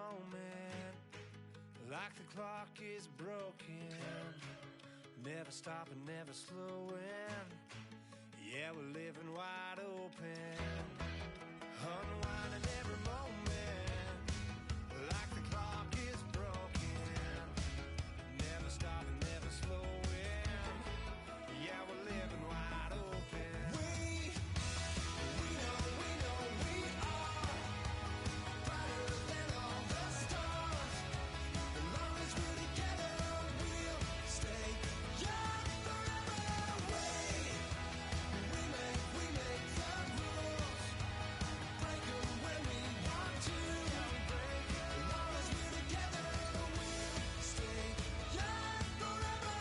moment, like the clock is broken. Never stopping, never slowing. Yeah, we're living wide open. Unwinding every moment, like the clock is broken. Never stopping, never slowing. Yeah, we're living wide open. We know we are brighter than all the stars. As long as we're together, we'll stay young forever. We make the rules, break them when we want to. As long as we're together, we'll stay young forever.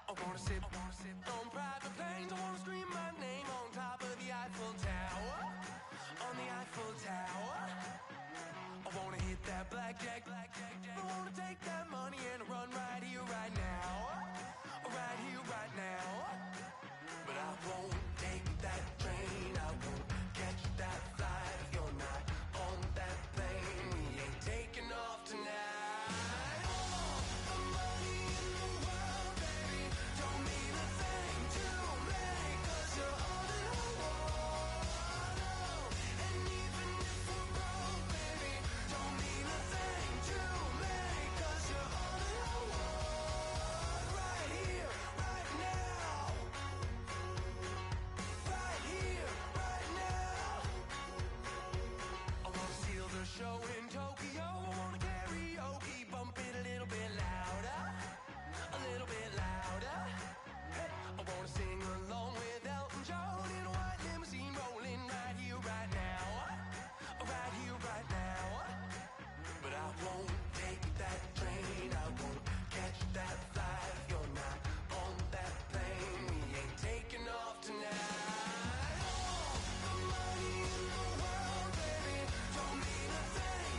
I wanna sip on private planes. I wanna scream my name on top of the Eiffel Tower. On the Eiffel Tower. I wanna hit that blackjack. I wanna take that money and run right here, right now. Right here, right now. But I won't take that train. I won't catch that flight if you're not on that plane. We ain't taking off tonight. All the money in the world, baby, don't mean a thing to me, 'cause you're all that I want. Oh, and even if we're broke, baby, don't mean a thing to me, 'cause you're all that I want. Right here, right now. Right here, right now. I wanna seal the show in Tokyo. I wanna karaoke, bump it a little bit louder. A little bit louder. Hey, I wanna sing along with Elton John in a white limousine rolling right here, right now. Right here, right now. But I won't take that train. I won't catch that flight if you're not on that plane. We ain't taking off tonight. All the money in the world, baby, don't mean a thing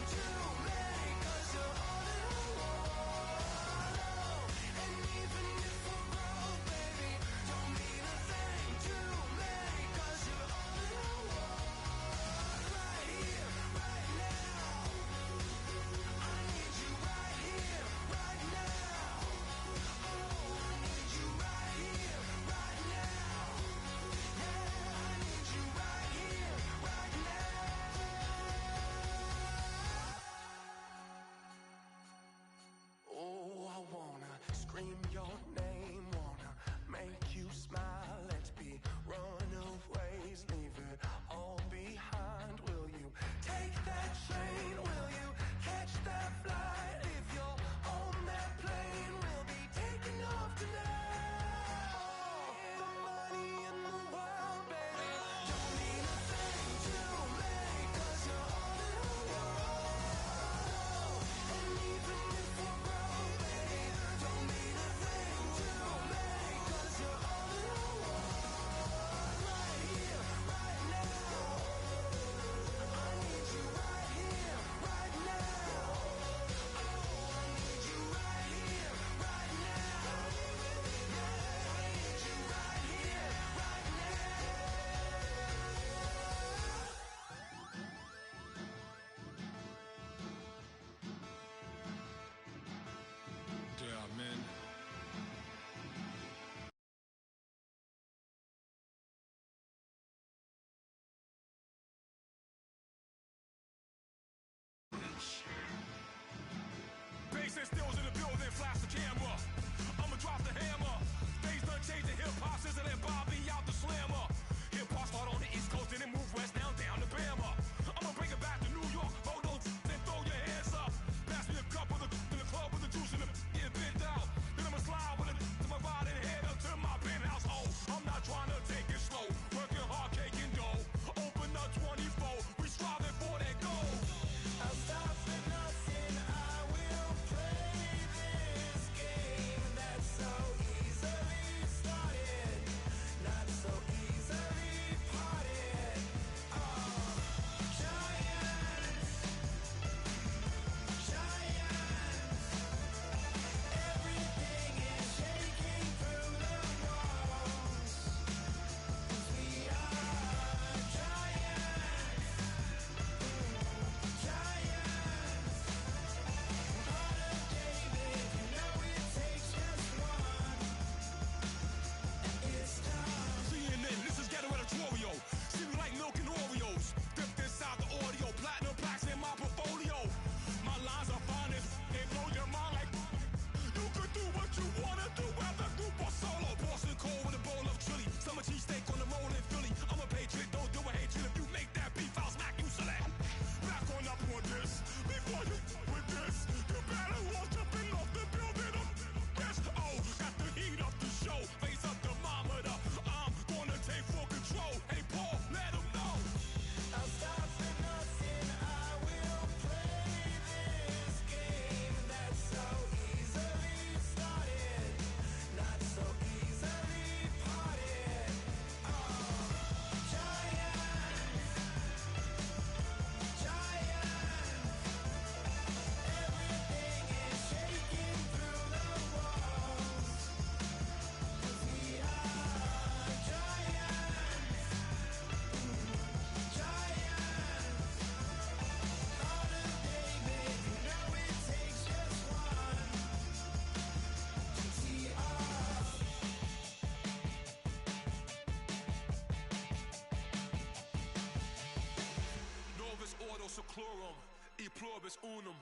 seclorum, e pluribus unum.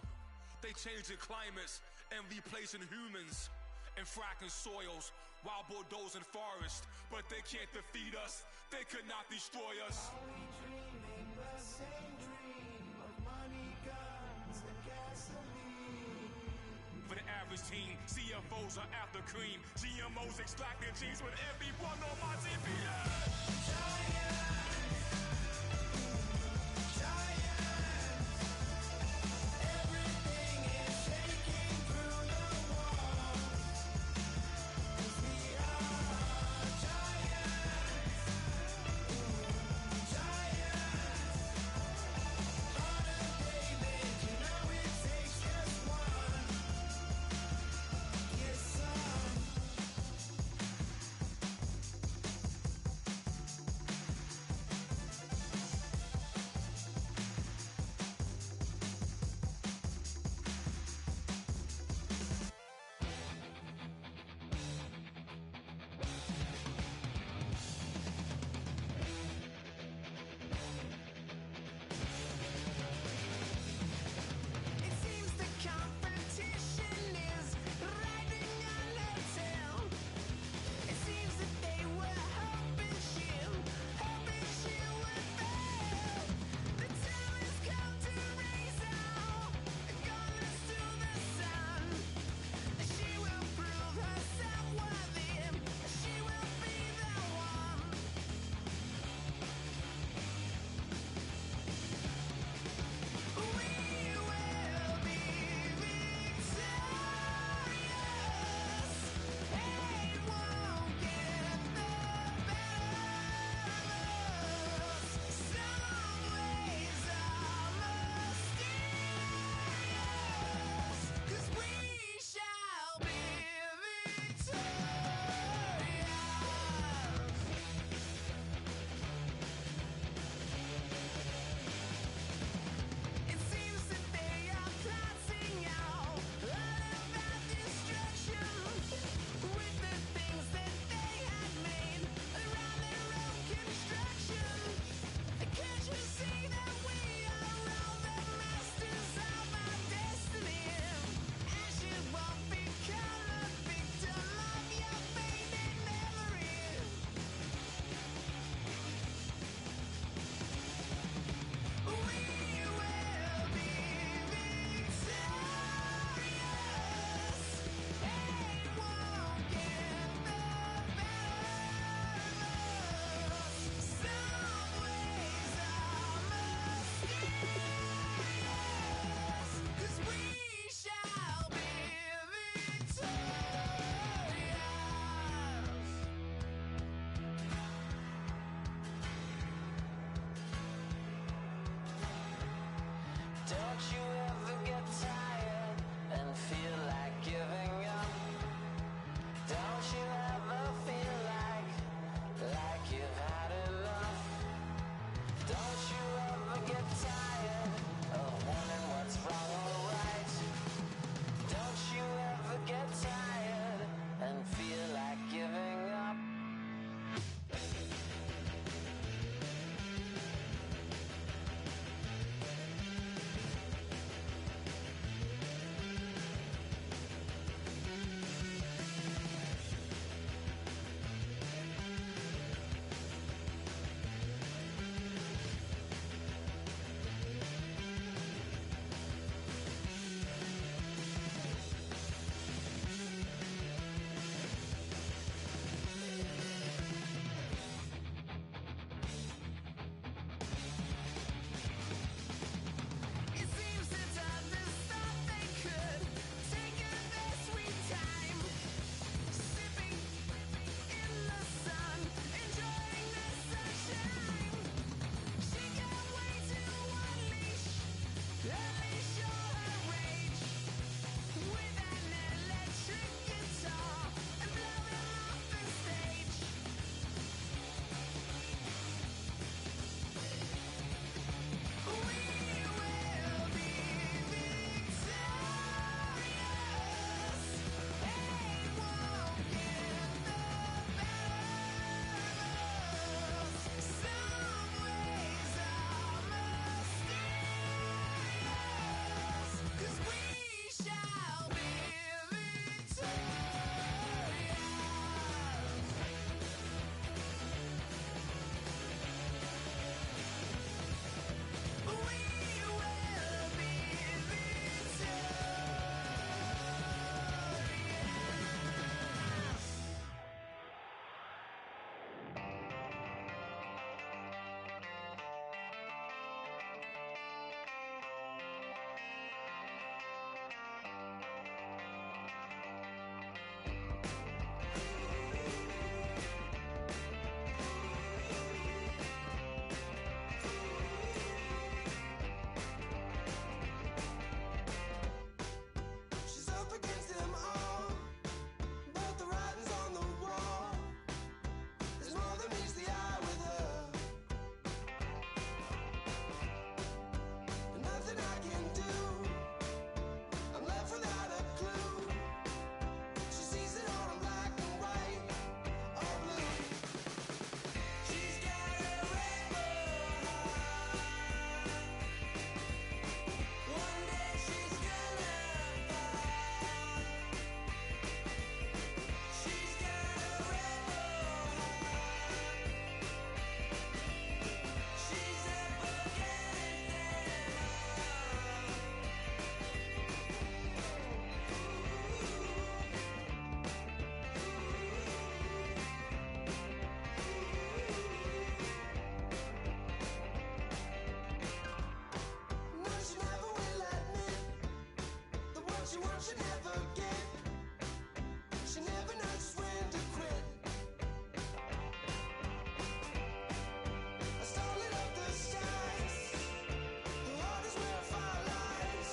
They changing climates and replacing humans and fracking soils while bulldozing forests. But they can't defeat us, they could not destroy us. Are we dreaming the same dream of money, guns, and gasoline? For the average team, CFOs are after cream. GMOs extracting genes with everyone on my TPS. should never get. Should never know just when to quit. I started up the skies. The heart is where fire lies.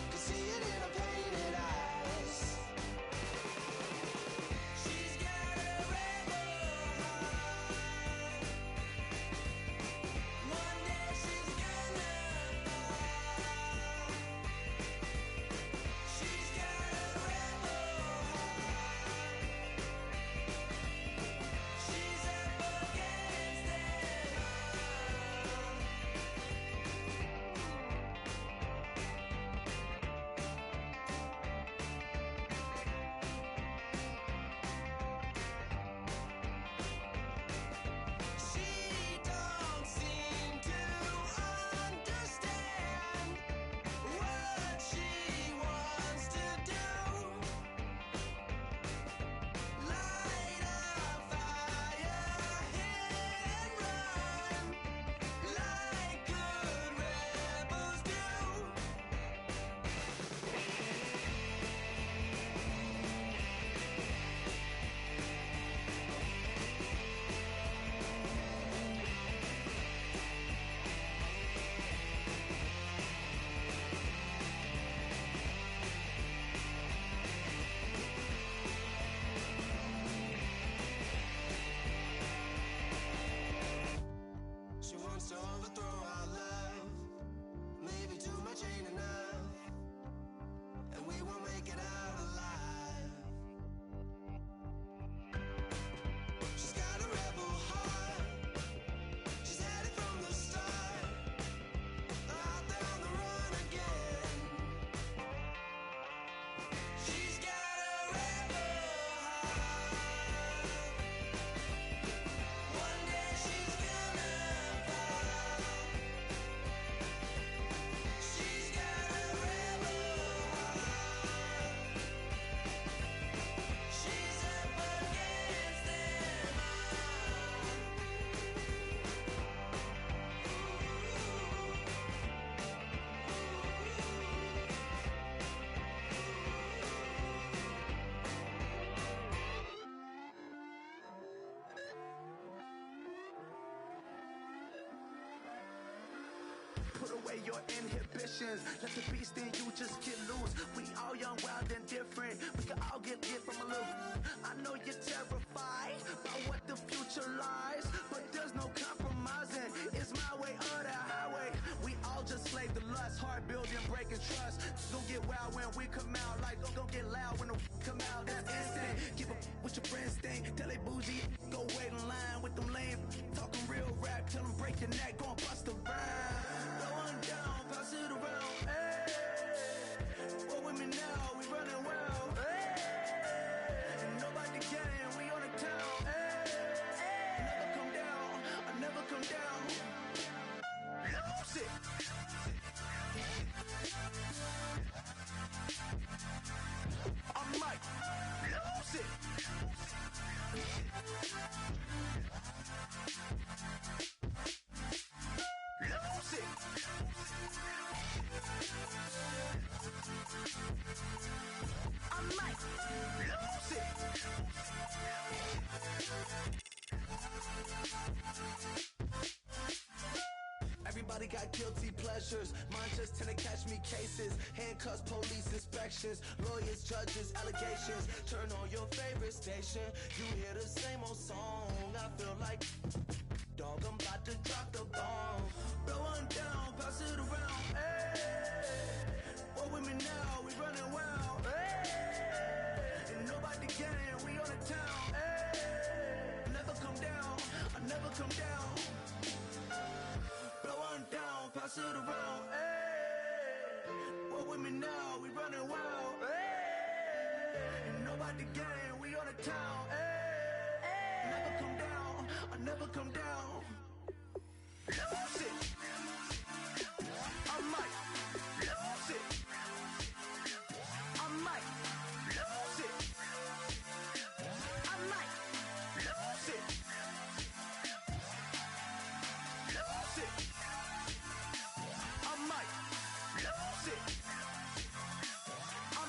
Can see it in her painted eyes. She's got a rebel heart. One day she's gonna fall. She's got a rebel heart. She's up against them all. She don't seem to understand what she wants to do. Light a fire, hit and run, like good rebels do. She wants to overthrow our love. Maybe too much ain't enough, and we won't make it out alive. She's got a rebel heart. She's had it from the start. Out there on the run again. She's got a rebel heart. One day she's gonna fall. She's got a rebel heart. She's up against them all. Put away your inhibitions. Let the beast in you just get loose. We all young, wild, and different. We can all get from a little. I know you're terrified by what the future lies, but there's no compromising. It's my way or the highway. We all just slave to lust, hard building, breaking trust. Don't get wild when we come out. Like don't get loud when the come out. That's instant. Give up what your friends think. Tell they bougie. Go wait in line with them lame. Talking real rap. Tell them break your neck. Go and bust a rhyme. Going down, pass it around. Hey, what with me now? We running wild. Hey, and nobody can. We on the town. Hey, never come down. I never come down. Lose it. I might lose it. Lose it. I might lose it. Everybody got guilty pleasures. Mine just tend to catch me cases. Handcuffs, police inspections, lawyers, judges, allegations. Turn on your favorite station. You hear the same old song. I feel like dog, I'm about to drop the bomb. Blow one down, pass it around. Hey, what with me now? We running wild. Hey, and nobody can. We on the town. Hey, never come down. I never come down. Blow one down, pass it around. Hey, what with me now? We running wild. Hey, and nobody can. We on the town. Hey, never come down. I never come down. Lose it. I might lose it. I might lose it. I might lose it. Lose it. I might lose it. I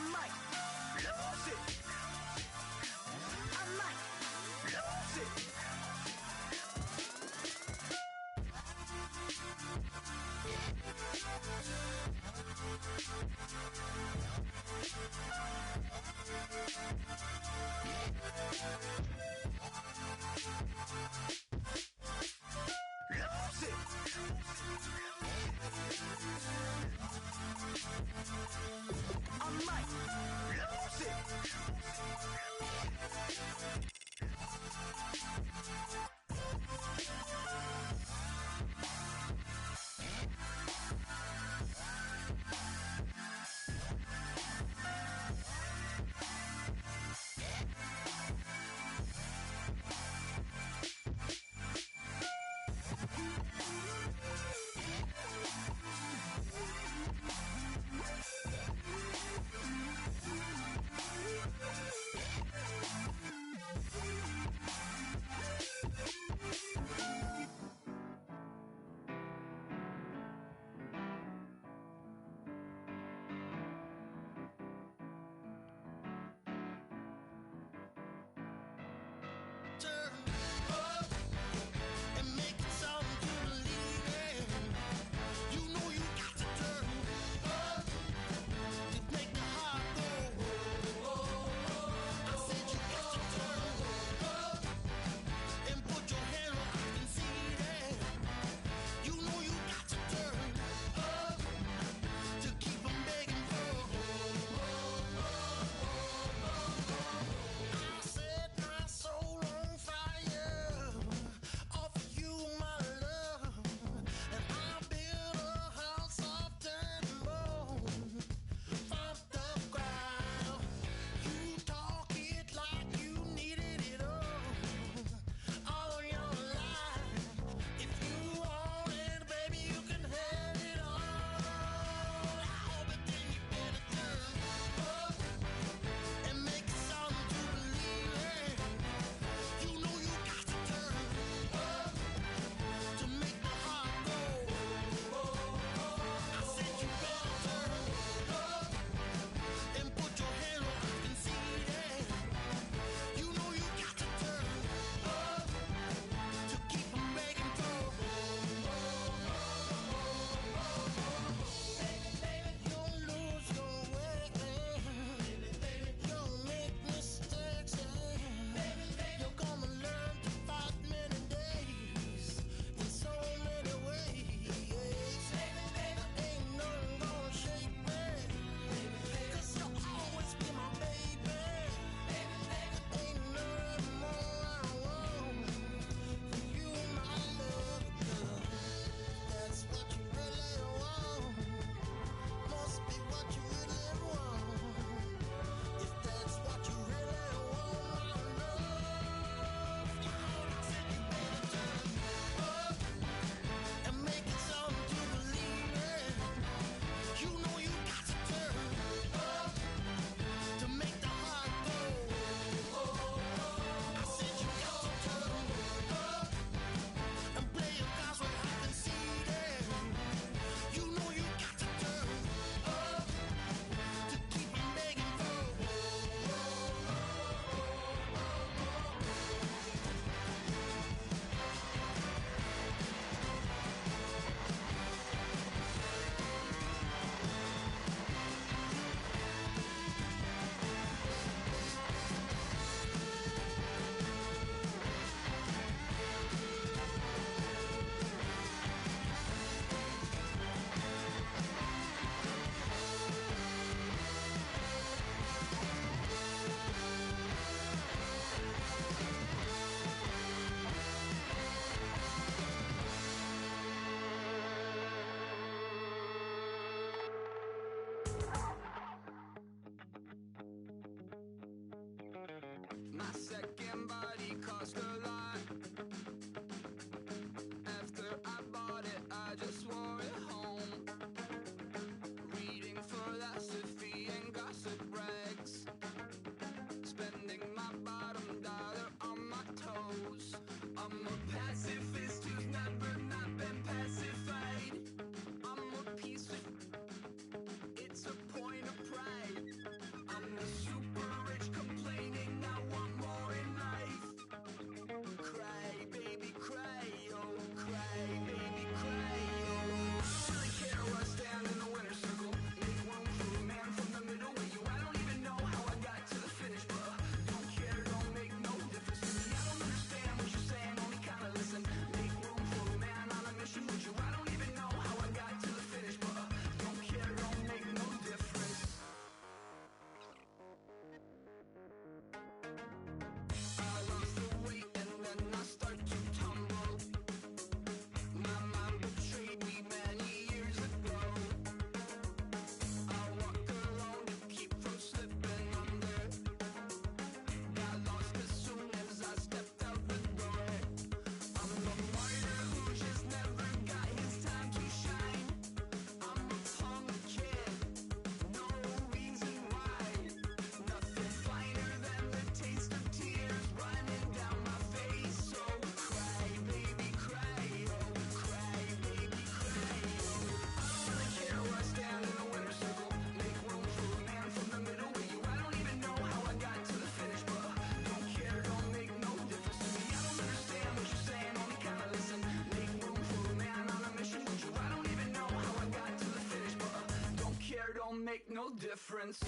don't make no difference.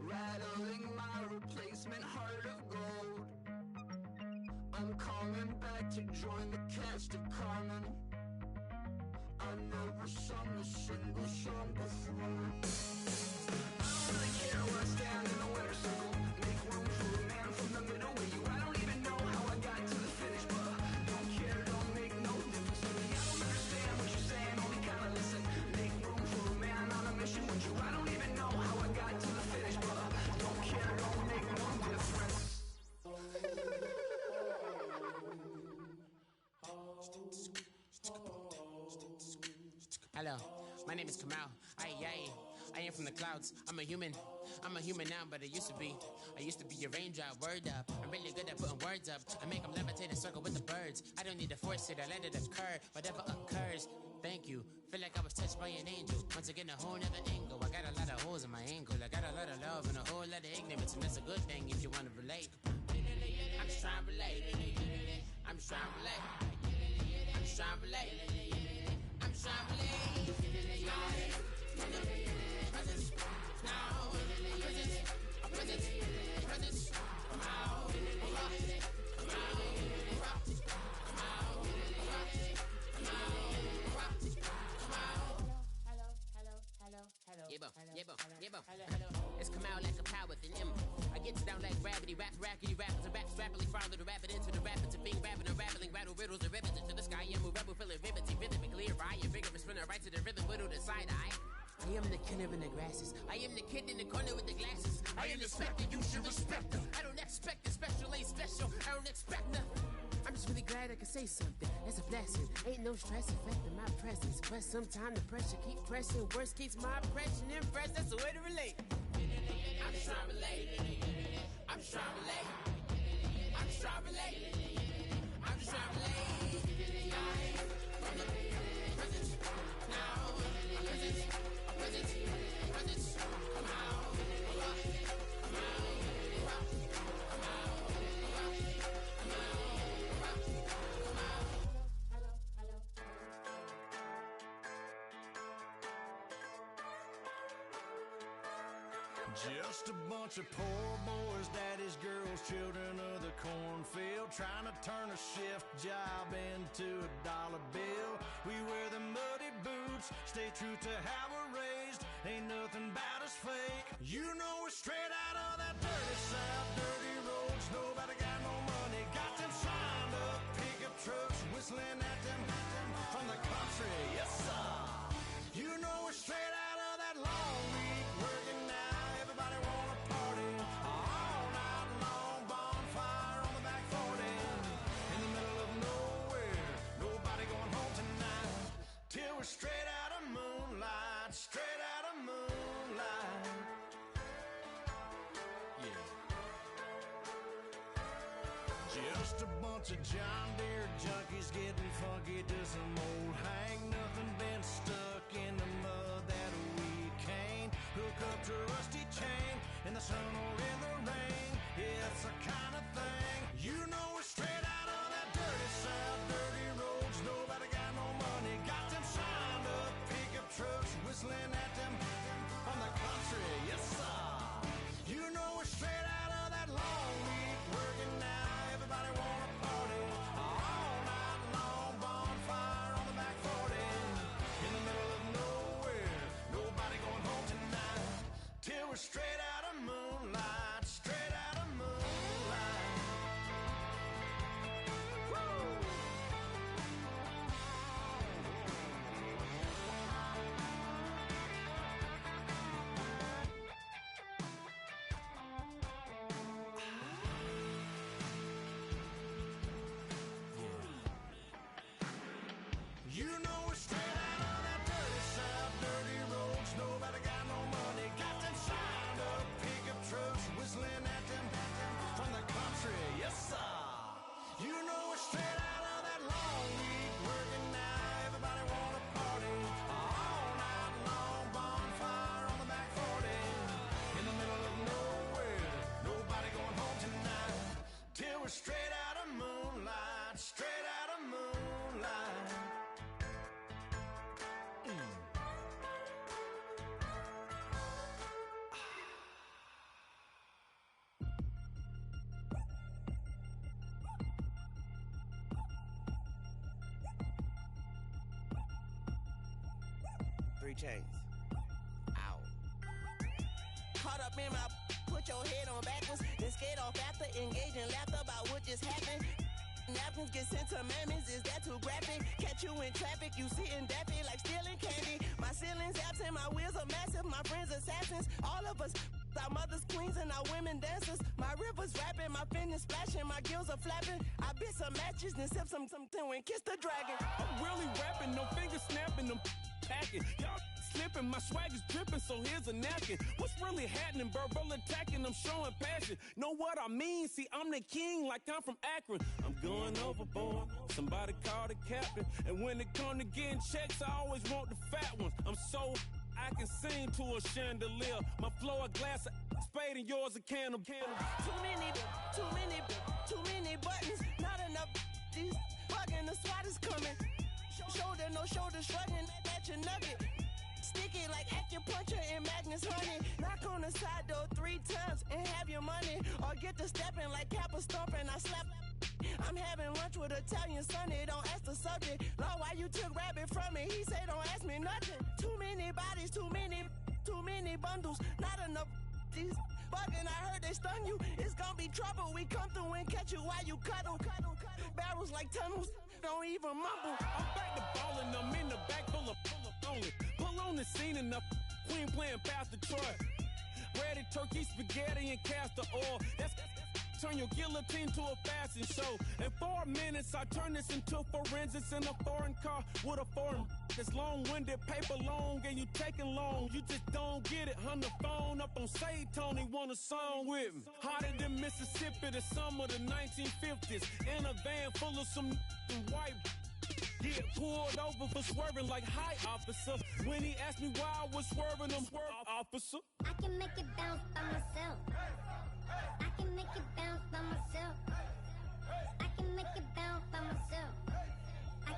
Rattling my replacement heart of gold. I'm coming back to join the cast of Carmen. I never sung a single song before. I don't really care where I stand in the winner's circle. Make room for a man from the middle with you. I don't even know how I got to the finish, but don't care, don't make no difference to me. I don't understand what you're saying, only kinda listen. Make room for a man on a mission with you. I don't even know how I got to the finish, but don't care, don't make no difference. Hello, my name is Kamal. I am from the clouds. I'm a human now, but I used to be a raindrop. Word up, I'm really good at putting words up. I make them levitate and circle with the birds. I don't need to force it, I let it occur. Whatever occurs, thank you. Feel like I was touched by an angel. Once again, a whole nother angle. I got a lot of holes in my angle. I got a lot of love and a whole lot of ignorance, and that's a good thing if you want to relate. I'm just trying to relate. I'm just trying to relate. I'm just trying to relate. I'm just trying to relate. It's come out like a power with an M. I get down like gravity, rackety rappers and raps rapidly follow the rapid into the rapids of being rapping and rattling, rattle riddles and rivets into the sky. I'm a rebel, feeling riveting, rhythmically clear. I am vigorous, spinning right to the rhythm, whittle the side eye. I am the killer in the grasses. I am the kid in the corner with the glasses. I am the specter, you should respect them. I don't expect the special, ain't special. I don't expect nothing. I'm just really glad I can say something. That's a blessing. Ain't no stress affecting my presence. But sometimes the pressure keep pressing. Worst keeps my impression impressed. That's the way to relate. I'm just trying to relate. I'm just trying to relate. I'm just trying to relate. I'm just trying to relate. From the presence now. Presence. Presence. Come out. Come out. Come out. Just a bunch of poor boys, daddies, girls, children of the cornfield, trying to turn a shift job into a dollar bill. We wear the muddy boots, stay true to how we're raised. Ain't nothing about us fake. You know we're straight out of that dirty south, dirty roads. Nobody got no money, got them signed up pickup trucks, whistling at them from the country. Yes, sir. You know we're straight out of that long week working now. Everybody wanna party all night long, bonfire on the back 40 in the middle of nowhere. Nobody going home tonight till we're straight out of moonlight, straight out of moonlight. Yeah. Just a bunch of John Deere junkies getting funky to some old hang. Nothing been stuck in the mud that we can't hook up to a rusty chain in the sun or in the rain. Yeah, it's the kind of thing. You know we're straight out of that dirty south, dirty roads. Nobody got no money, got them signed up pickup trucks, whistling at them from the country. Yes, sir. You know we're straight out of that long week working now. Everybody wanna party all night long, bonfire on the back 40 in the middle of nowhere. Nobody going home tonight till we're straight out of moonlight, straight out of moonlight. Woo! Mary chains. Ow. Caught up in my, put your head on backwards, then skate off after engaging laughter about what just happened. Napkins get sent to mammies, is that too graphic? Catch you in traffic, you sitting daffy like stealing candy. My ceiling's absent, my wheels are massive, my friends assassins. All of us, our mothers queens and our women dancers. My rivers rapping, my fingers splashing, my gills are flapping. I bit some matches, then sip something and kiss the dragon. I'm really rapping, no fingers snapping, them packing. Y'all slipping, my swag is dripping, so here's a napkin. What's really happening? Verbal attacking, I'm showing passion. Know what I mean? See, I'm the king like I'm from Akron. I'm going overboard, somebody call the captain. And when it come to getting checks, I always want the fat ones. I'm so I can sing to a chandelier. My flow a glass of spade and yours a can of candle. Too many buttons, not enough. These fucking the SWAT is coming. Shoulder, no shoulder shrugging at your nugget. Stick it like acupuncture and Magnus honey. Knock on the side door 3 times and have your money. Or get to stepping like Kappa stomping. I slap. I'm having lunch with Italian Sonny. Don't ask the subject. Lord, why you took rabbit from me? He say don't ask me nothing. Too many bodies, too many bundles. Not enough. These bugging, I heard they stun you. It's gonna be trouble. We come through and catch you while you cuddle. Barrels like tunnels. Don't even mumble. I'm back to ballin', I'm in the back full of only. Pull on the scene and the queen playing Pastor Troy. Ready turkey, spaghetti, and castor oil. That's turn your guillotine to a fashion show. In 4 minutes, I turn this into forensics in a foreign car with a foreign. It's long-winded, paper long, and you taking long. You just don't get it. On the phone up on Say Tony, want a song with me. Hotter than Mississippi, the summer of the 1950s. In a van full of some white. Get pulled over for swerving like hi, officer. When he asked me why I was swerving, I'm officer. I can make it bounce by myself. I can make it bounce by myself. I can make it bounce by myself. I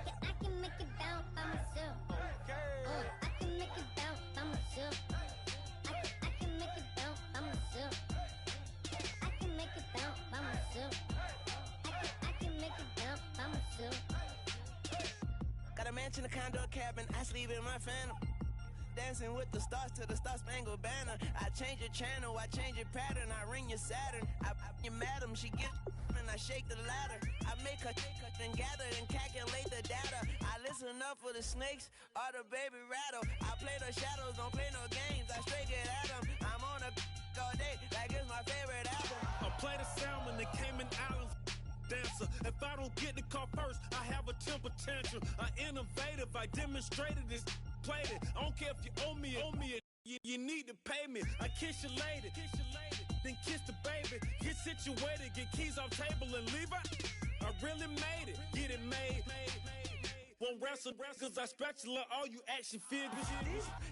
can make it bounce by myself. I can make it bounce by myself. I can make it bounce by myself. I can make it bounce by myself. I can make it bounce by myself. Got a mansion, a condo, a cabin. I sleep in my phantom. Dancing with the stars to the Star-Spangled Banner. I change your channel, I change your pattern. I ring your Saturn. I your madam, she get and I shake the ladder. I make her and gather and calculate the data. I listen up for the snakes or the baby rattle. I play the shadows, don't play no games. I straight get at them. I'm on a all day like it's my favorite album. I play the salmon, the Cayman Islands. Dancer. If I don't get the car first, I have a temper tantrum. I innovative, I demonstrated this, played it. I don't care if you owe me you need to pay me. I kiss your lady, then kiss the baby. Get situated, get keys off table and leave her. I really made it, get it made. Won't wrestle, cause I spatula all you action figures.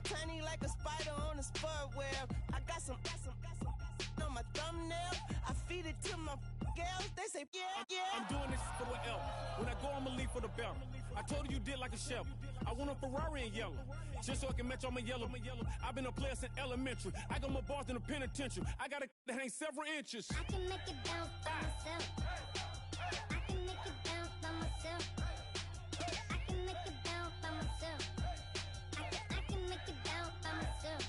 Tiny like a spider on a spud web. I got some on my thumbnail. I feed it to my girls. They say, yeah. I'm doing this for the L. When I go, I'ma leave for the belt. I told you did like a chef. I want a Ferrari in yellow, just so I can match all my yellow. I've been a player since elementary. I got more bars than a penitentiary. I got to hang several inches. I can make it bounce by myself. I can make it bounce by myself. I can make it bounce by myself. I can make it bounce by myself.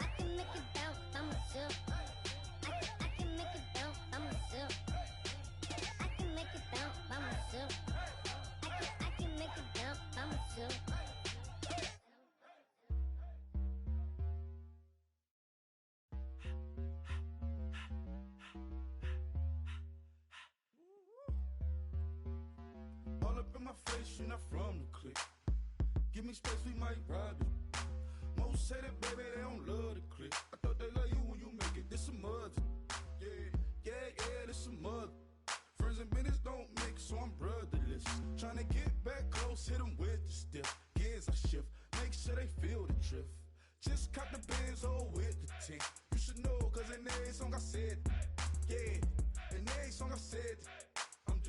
I can make it bounce by myself. I can make it bounce by myself. I can make it bounce by myself. I can make it bounce by myself. All up in my face, you're not from the clique. Give me space, we might rob it. Most say that, baby, they don't love the clique. I thought they love you when you make it. This some mud. Yeah, this some mud. Friends and business don't mix, so I'm brotherless. Tryna get back close, hit them with the stiff. Gears I shift, make sure they feel the drift. Just cop the Benz, oh, with the tint. You should know, cause in every song I said, yeah, in every song I said, I'm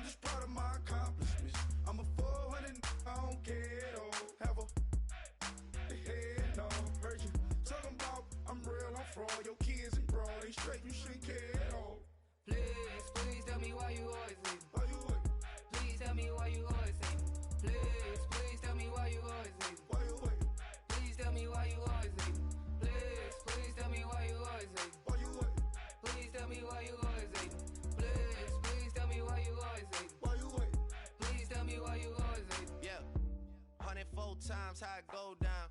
just proud of my accomplishments. I'm a 400, I don't care at all. Have a head, no, heard you talking about I'm real, I'm fraud. Your kids and broad, they straight, you shouldn't care at all. Please tell me why you always leave. Why you wait? Please tell me why you always leave. Please tell me why you always leave. Why you wait? times how it go down.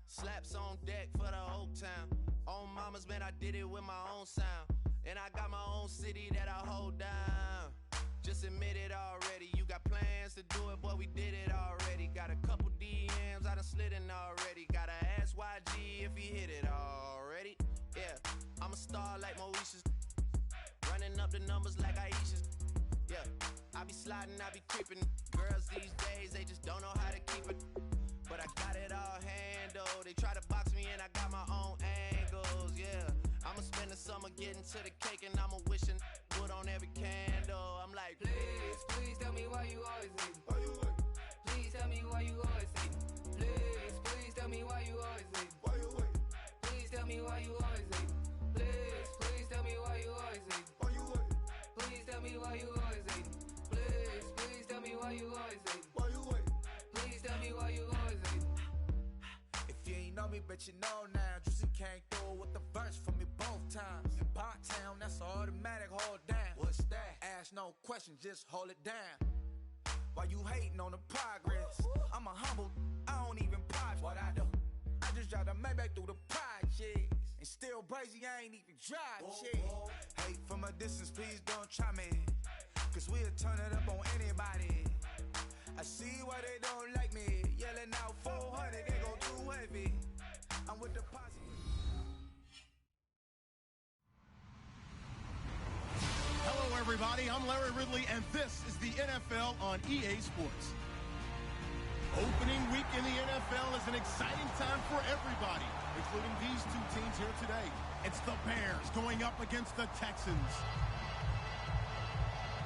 Slaps on deck for the whole town. On mamas, man, I did it with my own sound. And I got my own city that I hold down. Just admit it already. You got plans to do it, boy, we did it already. Got a couple DMs, I done slid in already. Gotta ask YG if he hit it already. Yeah, I'm a star like Moesha's. Running up the numbers like Aisha's. Yeah, I be sliding, I be creeping. Girls these days, they just don't know how to keep it. But I got it all handled. They try to box me in, I got my own angles, yeah. I'ma spend the summer getting to the cake and I'ma wishing wood on every candle. I'm like, please, please tell me why you always hate me. Why you hate me? Please tell me why you always hate me. Please, please tell me why you always hate me. Why you hate me? Please tell me why you always hate me. Please, please tell me why you always hate me. Why you hate me? Please tell me why you always hate me. Please, please tell me why you always hate me. Why you hate me? Please tell me why you always hate me. If you ain't know me, bet you know now. Juicy came through with the verse for me both times. In Bot-town, that's automatic, hold down. What's that? Ask no question, just hold it down. While you hating on the progress, I'm a humble, I don't even pop what I do. I just drive the Maybach through the projects. And still crazy, I ain't even drive shit. Hate from a distance, please don't try me. Cause we'll turn it up on anybody. I see why they don't like me. Yelling out 400, they go too heavy. I'm with the posse. Hello, everybody. I'm Larry Ridley, and this is the NFL on EA Sports. Opening week in the NFL is an exciting time for everybody, including these two teams here today. It's the Bears going up against the Texans.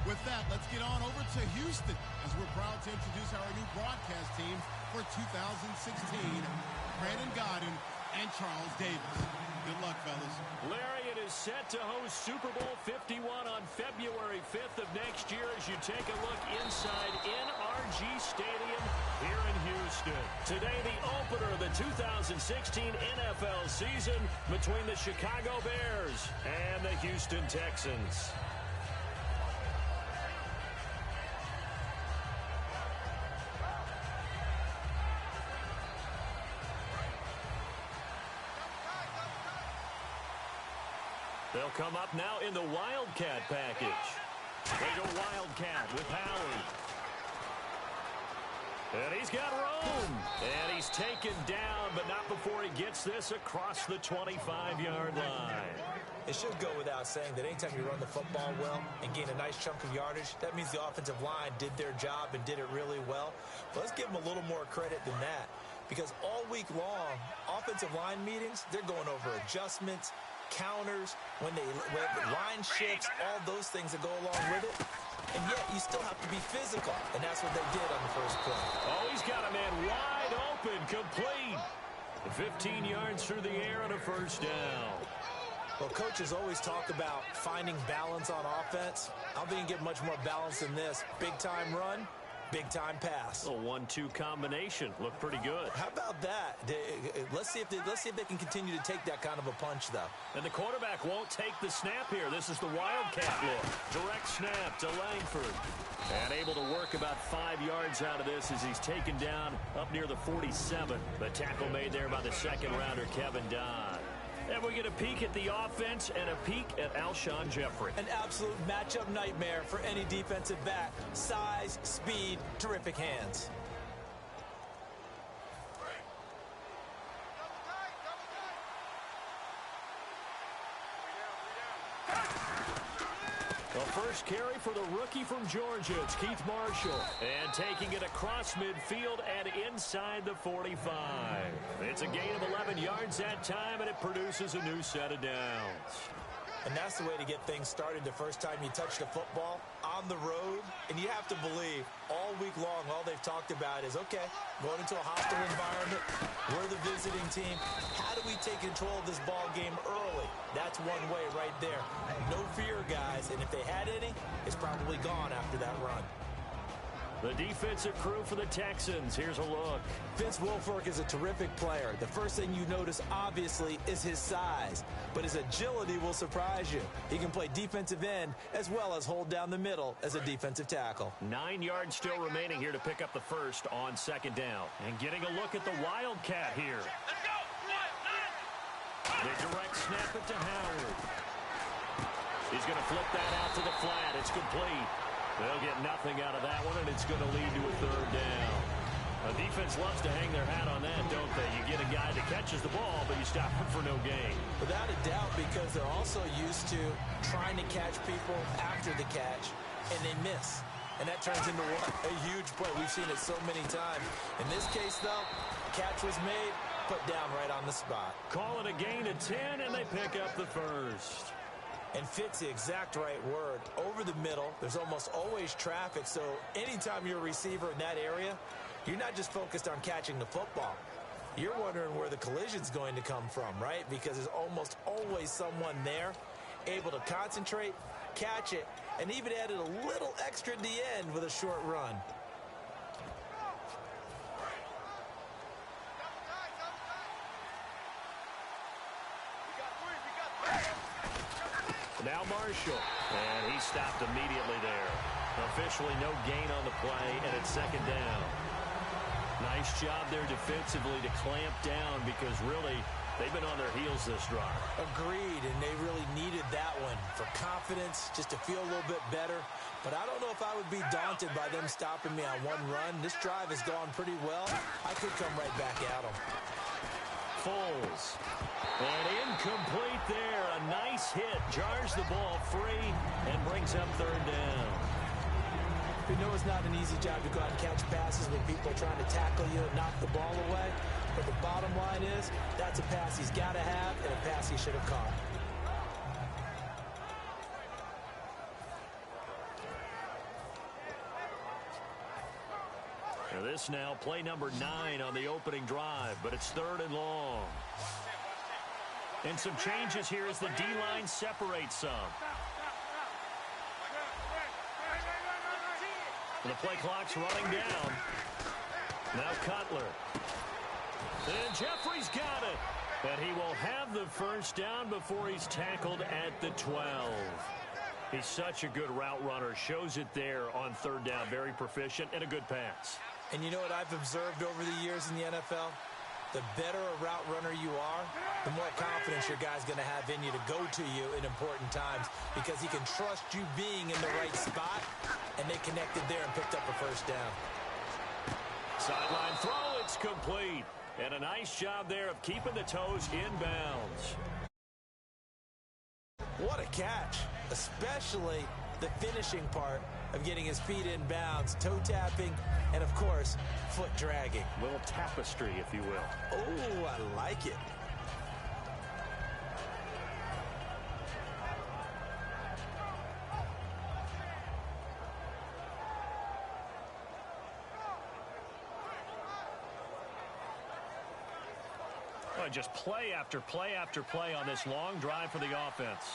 With that, let's get on over to Houston as we're proud to introduce our new broadcast team for 2016, Brandon Godden and Charles Davis. Good luck, fellas. Larry, it is set to host Super Bowl 51 on February 5th of next year as you take a look inside NRG Stadium here in Houston. Today, the opener of the 2016 NFL season between the Chicago Bears and the Houston Texans. They'll come up now in the Wildcat package. They go Wildcat with Howard. And he's got room. And he's taken down, but not before he gets this across the 25-yard line. It should go without saying that anytime you run the football well and gain a nice chunk of yardage, that means the offensive line did their job and did it really well. But let's give them a little more credit than that. Because all week long, offensive line meetings, they're going over adjustments, counters, when line shifts, all those things that go along with it. And yet, you still have to be physical. And that's what they did on the first play. Oh, he's got a man wide open, complete. 15 yards through the air on a first down. Well, coaches always talk about finding balance on offense. I don't think you can get much more balance than this. Big-time run, big-time pass. A 1-2 combination. Looked pretty good. How about that? Let's see if they can continue to take that kind of a punch, though. And the quarterback won't take the snap here. This is the Wildcat look. Direct snap to Langford. And able to work about 5 yards out of this as he's taken down up near the 47. The tackle made there by the second-rounder, Kevin Dodd. And we get a peek at the offense and a peek at Alshon Jeffrey. An absolute matchup nightmare for any defensive back. Size, speed, terrific hands. The first carry for the rookie from Georgia. It's Keith Marshall. And taking it across midfield and inside the 45. It's a gain of 11 yards that time, and it produces a new set of downs. And that's the way to get things started the first time you touch the football on the road. And you have to believe all week long, all they've talked about is, okay, going into a hostile environment, we're the visiting team. How do we take control of this ball game early? That's one way right there. No fear, guys. And if they had any, it's probably gone after that run. The defensive crew for the Texans. Here's a look. Vince Wilfork is a terrific player. The first thing you notice, obviously, is his size. But his agility will surprise you. He can play defensive end as well as hold down the middle as a defensive tackle. 9 yards still remaining here to pick up the first on second down. And getting a look at the Wildcat here. They direct snap it to Howard. He's going to flip that out to the flat. It's complete. They'll get nothing out of that one, and it's going to lead to a third down. A defense loves to hang their hat on that, don't they? You get a guy that catches the ball, but you stop him for no gain. Without a doubt, because they're also used to trying to catch people after the catch, and they miss. And that turns into a huge play. We've seen it so many times. In this case, though, catch was made, put down right on the spot. Call it a gain of 10, and they pick up the first. And fit's the exact right word. Over the middle, there's almost always traffic, so anytime you're a receiver in that area, you're not just focused on catching the football. You're wondering where the collision's going to come from, right? Because there's almost always someone there able to concentrate, catch it, and even added a little extra at the end with a short run. Now Marshall, and he stopped immediately there. Officially no gain on the play, and it's second down. Nice job there defensively to clamp down because really they've been on their heels this drive. Agreed, and they really needed that one for confidence, just to feel a little bit better. But I don't know if I would be daunted by them stopping me on one run. This drive has gone pretty well. I could come right back at them. Foles. And incomplete there. A nice hit. Jars the ball free and brings up third down. We know it's not an easy job to go out and catch passes when people are trying to tackle you and knock the ball away. But the bottom line is, that's a pass he's got to have and a pass he should have caught. This now, play number 9 on the opening drive, but it's third and long. And some changes here as the D-line separates some. The play clock's running down. Now Cutler. And Jeffrey's got it. And he will have the first down before he's tackled at the 12. He's such a good route runner. Shows it there on third down. Very proficient and a good pass. And you know what I've observed over the years in the NFL? The better a route runner you are, the more confidence your guy's going to have in you to go to you in important times because he can trust you being in the right spot, and they connected there and picked up a first down. Sideline throw, it's complete. And a nice job there of keeping the toes in bounds. What a catch, especially the finishing part of getting his feet in bounds, toe tapping, and of course, foot dragging. A little tapestry, if you will. Oh, I like it. Oh, just play after play after play on this long drive for the offense.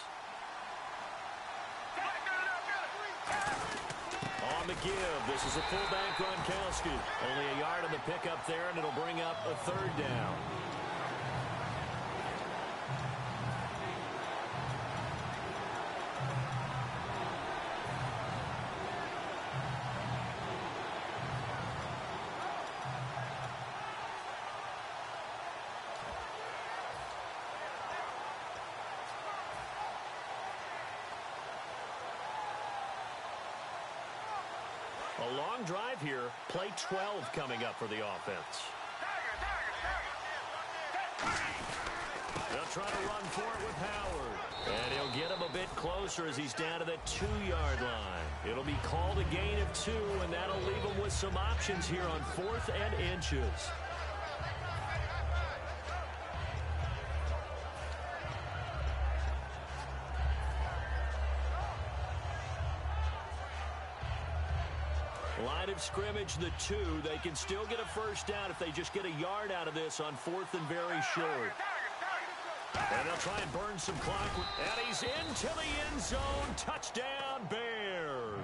On the give, this is a fullback Gronkowski. Only a yard on the pickup there, and it'll bring up a third down. A long drive here. Play 12 coming up for the offense. They'll try to run for it with Howard. And he'll get him a bit closer as he's down to the 2-yard line. It'll be called a gain of 2, and that'll leave him with some options here on 4th and inches. Line of scrimmage, the 2. They can still get a first down if they just get a yard out of this on 4th and very short. And they'll try and burn some clock. And he's into the end zone. Touchdown, Bears.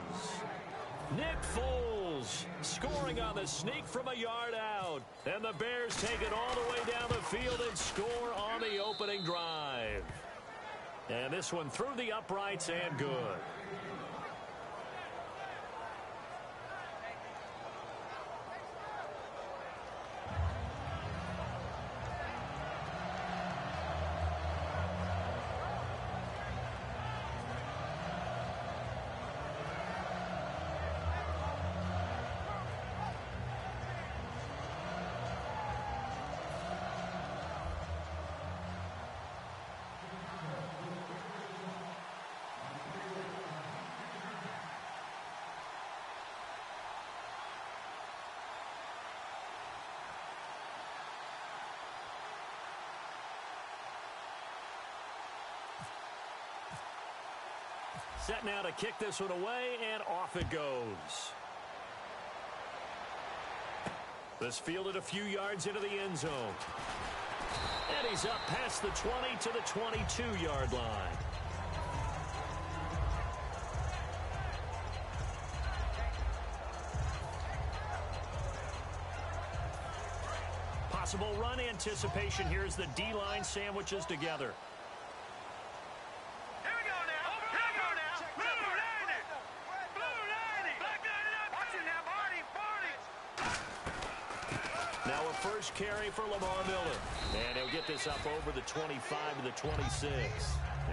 Nick Foles goes. Scoring on the sneak from a yard out. And the Bears take it all the way down the field and score on the opening drive. And this one through the uprights and good. Set now to kick this one away, and off it goes. This fielded a few yards into the end zone. And he's up past the 20 to the 22-yard line. Possible run anticipation here as the D-line sandwiches together. Now a first carry for Lamar Miller. And he'll get this up over the 25 to the 26.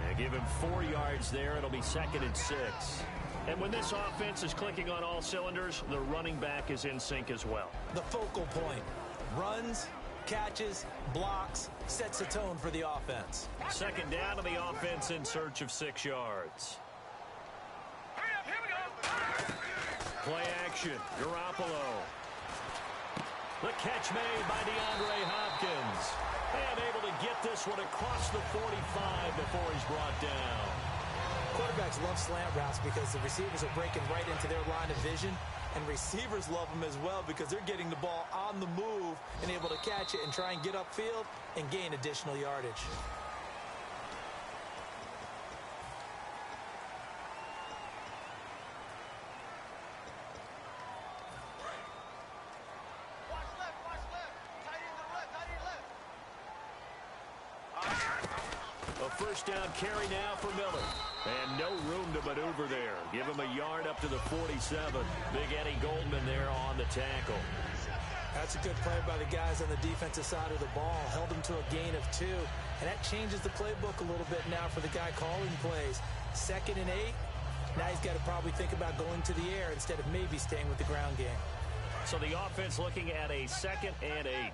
And give him 4 yards there. It'll be 2nd and 6. And when this offense is clicking on all cylinders, the running back is in sync as well. The focal point. Runs, catches, blocks, sets the tone for the offense. 2nd down to the offense in search of 6 yards. Play action. Garoppolo. The catch made by DeAndre Hopkins. And able to get this one across the 45 before he's brought down. Quarterbacks love slant routes because the receivers are breaking right into their line of vision. And receivers love them as well because they're getting the ball on the move and able to catch it and try and get upfield and gain additional yardage. First down carry now for Miller. And no room to maneuver there. Give him a yard up to the 47. Big Eddie Goldman there on the tackle. That's a good play by the guys on the defensive side of the ball. Held him to a gain of 2. And that changes the playbook a little bit now for the guy calling plays. 2nd and 8. Now he's got to probably think about going to the air instead of maybe staying with the ground game. So the offense looking at a 2nd and 8.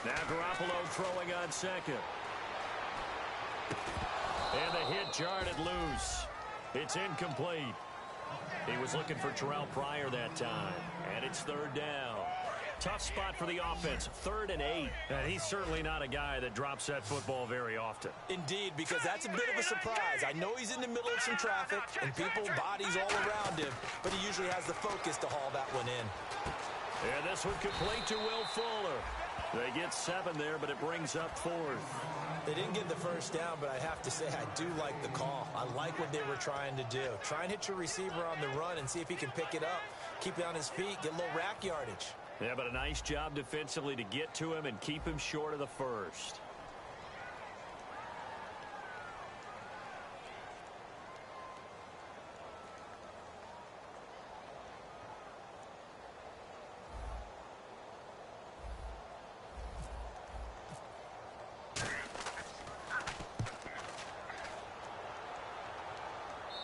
Now Garoppolo throwing on 2nd. And the hit jarred loose. It's incomplete. He was looking for Terrell Pryor that time. And it's 3rd down. Tough spot for the offense. 3rd and 8. And he's certainly not a guy that drops that football very often. Indeed, because that's a bit of a surprise. I know he's in the middle of some traffic and people, bodies all around him, but he usually has the focus to haul that one in. And this one complete to Will Fuller. They get 7 there, but it brings up 4th. They didn't get the first down, but I have to say I do like the call. I like what they were trying to do. Try and hit your receiver on the run and see if he can pick it up. Keep it on his feet, get a little rack yardage. Yeah, but a nice job defensively to get to him and keep him short of the first.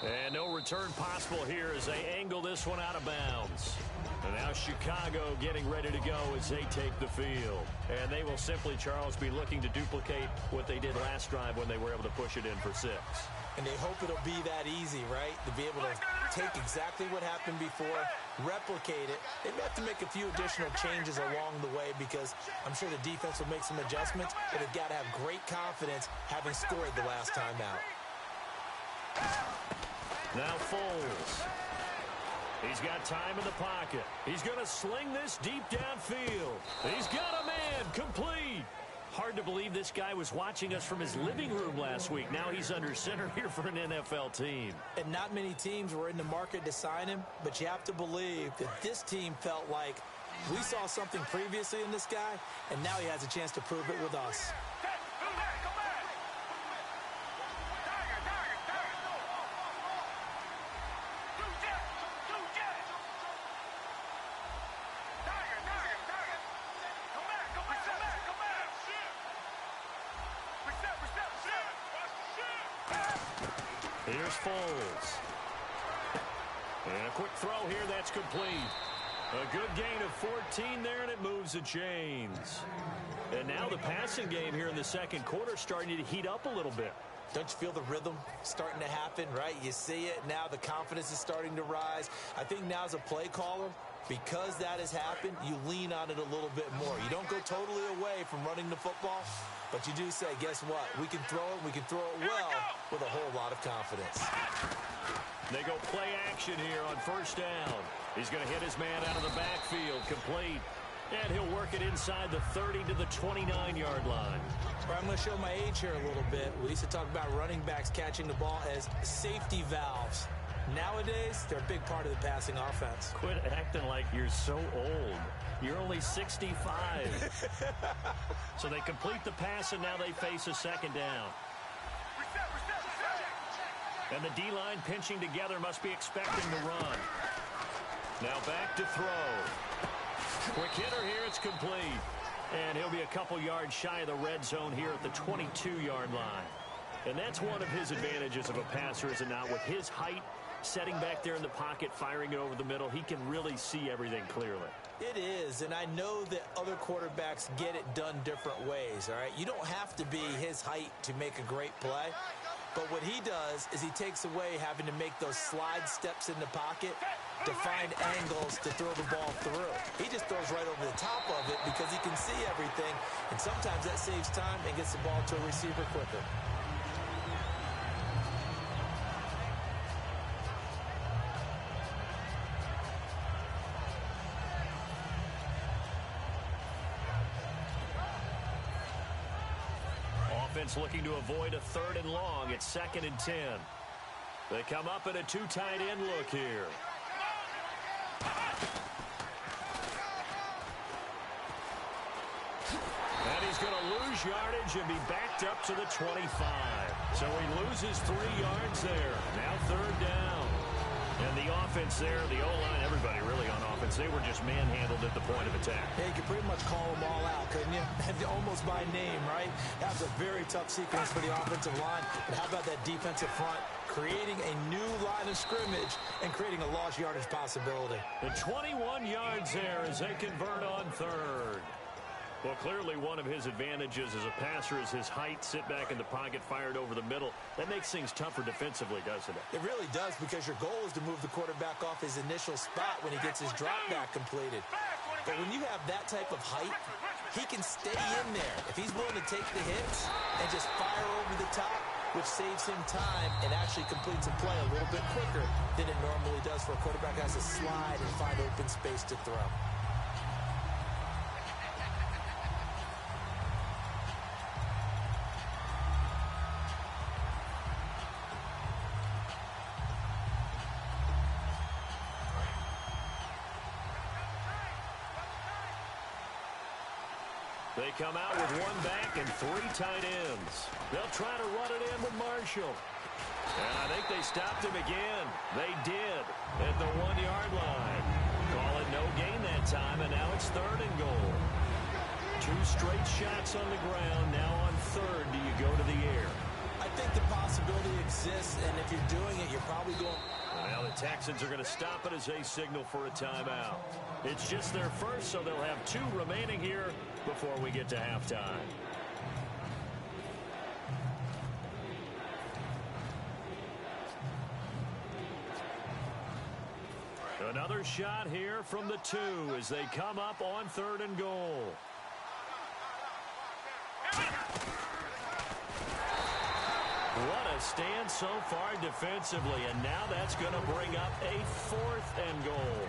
And no return possible here as they angle this one out of bounds. And now Chicago getting ready to go as they take the field. And they will simply, Charles, be looking to duplicate what they did last drive when they were able to push it in for 6. And they hope it'll be that easy, right? To be able to take exactly what happened before, replicate it. They may have to make a few additional changes along the way because I'm sure the defense will make some adjustments, but they've got to have great confidence having scored the last time out. Now Foles. He's got time in the pocket. He's going to sling this deep downfield. He's got a man complete. Hard hard to believe this guy was watching us from his living room last week. Now he's under center here for an NFL team. And not many teams were in the market to sign him, but you have to believe that this team felt like we saw something previously in this guy, and now he has a chance to prove it with us. Here's Foles. And a quick throw here, that's complete. A good gain of 14 there, and it moves the chains. And now the passing game here in the second quarter starting to heat up a little bit. Don't you feel the rhythm starting to happen, right? You see it. Now the confidence is starting to rise. I think now as a play caller, because that has happened, you lean on it a little bit more. You don't go totally away from running the football, but you do say, guess what? We can throw it. We can throw it well with a whole lot of confidence. They go play action here on first down. He's going to hit his man out of the backfield, complete. And he'll work it inside the 30 to the 29-yard line. I'm going to show my age here a little bit. We used to talk about running backs catching the ball as safety valves. Nowadays, they're a big part of the passing offense. Quit acting like you're so old. You're only 65. So they complete the pass, and now they face a second down. And the D-line pinching together must be expecting the run. Now back to throw. Quick hitter here, it's complete. And he'll be a couple yards shy of the red zone here at the 22-yard line. And that's one of his advantages of a passer, is it not? With his height, setting back there in the pocket, firing it over the middle, he can really see everything clearly. It is, and I know that other quarterbacks get it done different ways, all right? You don't have to be his height to make a great play. But what he does is he takes away having to make those slide steps in the pocket to find angles to throw the ball through. He just throws right over the top of it because he can see everything, and sometimes that saves time and gets the ball to a receiver quicker. Offense looking to avoid a 3rd and long. It's 2nd and 10. They come up in a 2 tight end look here. And he's going to lose yardage and be backed up to the 25. So he loses 3 yards there. Now 3rd down. And the offense there, the O-line, everybody really on offense, they were just manhandled at the point of attack. Yeah, you could pretty much call them all out, couldn't you? Almost by name, right? That was a very tough sequence for the offensive line. But how about that defensive front creating a new line of scrimmage and creating a lost yardage possibility? The 21 yards there as they convert on 3rd. Well, clearly one of his advantages as a passer is his height, sit back in the pocket, fired over the middle. That makes things tougher defensively, doesn't it? It really does, because your goal is to move the quarterback off his initial spot when he gets his drop back completed. But when you have that type of height, he can stay in there. If he's willing to take the hits and just fire over the top, which saves him time and actually completes a play a little bit quicker than it normally does for a quarterback who has to slide and find open space to throw. They come out with 1 back and 3 tight ends. They'll try to run it in with Marshall. And I think they stopped him again. They did at the 1-yard line. Call it no gain that time, and now it's 3rd and goal. 2 straight shots on the ground. Now on 3rd, do you go to the air? I think the possibility exists, and if you're doing it, you're probably going... Well, the Texans are going to stop it as they signal for a timeout. It's just their first, so they'll have 2 remaining here before we get to halftime. Another shot here from the 2 as they come up on 3rd and goal. What a stand so far defensively, and now that's going to bring up a 4th and goal.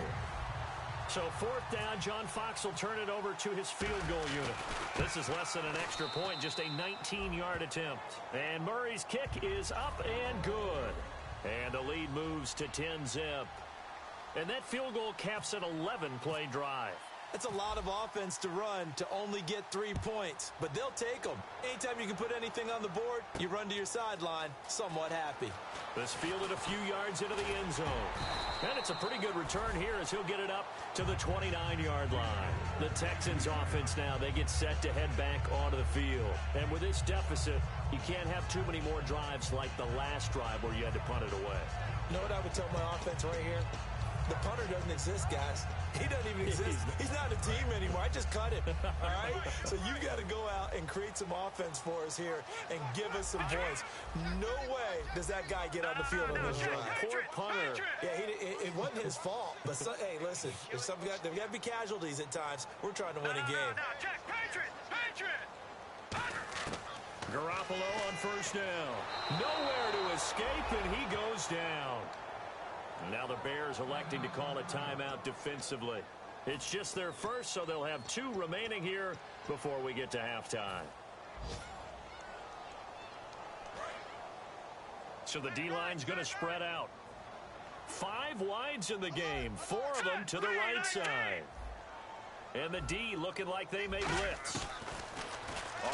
So 4th down, John Fox will turn it over to his field goal unit. This is less than an extra point, just a 19-yard attempt. And Murray's kick is up and good. And the lead moves to 10-zip. And that field goal caps an 11-play drive. That's a lot of offense to run to only get 3 points, but they'll take them. Anytime you can put anything on the board, you run to your sideline, somewhat happy. This fielded a few yards into the end zone. And it's a pretty good return here as he'll get it up to the 29-yard line. The Texans offense now, they get set to head back onto the field. And with this deficit, you can't have too many more drives like the last drive where you had to punt it away. You know what I would tell my offense right here? The punter doesn't exist, guys. He doesn't even exist. He's not a team anymore. I just cut him, all right? So you got to go out and create some offense for us here and give us some points. No way does that guy get on the field on this drive. Poor punter. Yeah, it wasn't his fault. But, hey, listen, there's got to be casualties at times. We're trying to win a game. Garoppolo on 1st down. Nowhere to escape, and he goes down. Now the Bears electing to call a timeout defensively. It's just their first, so they'll have 2 remaining here before we get to halftime. So the D-line's going to spread out. 5 wides in the game, 4 of them to the right side. And the D looking like they may blitz.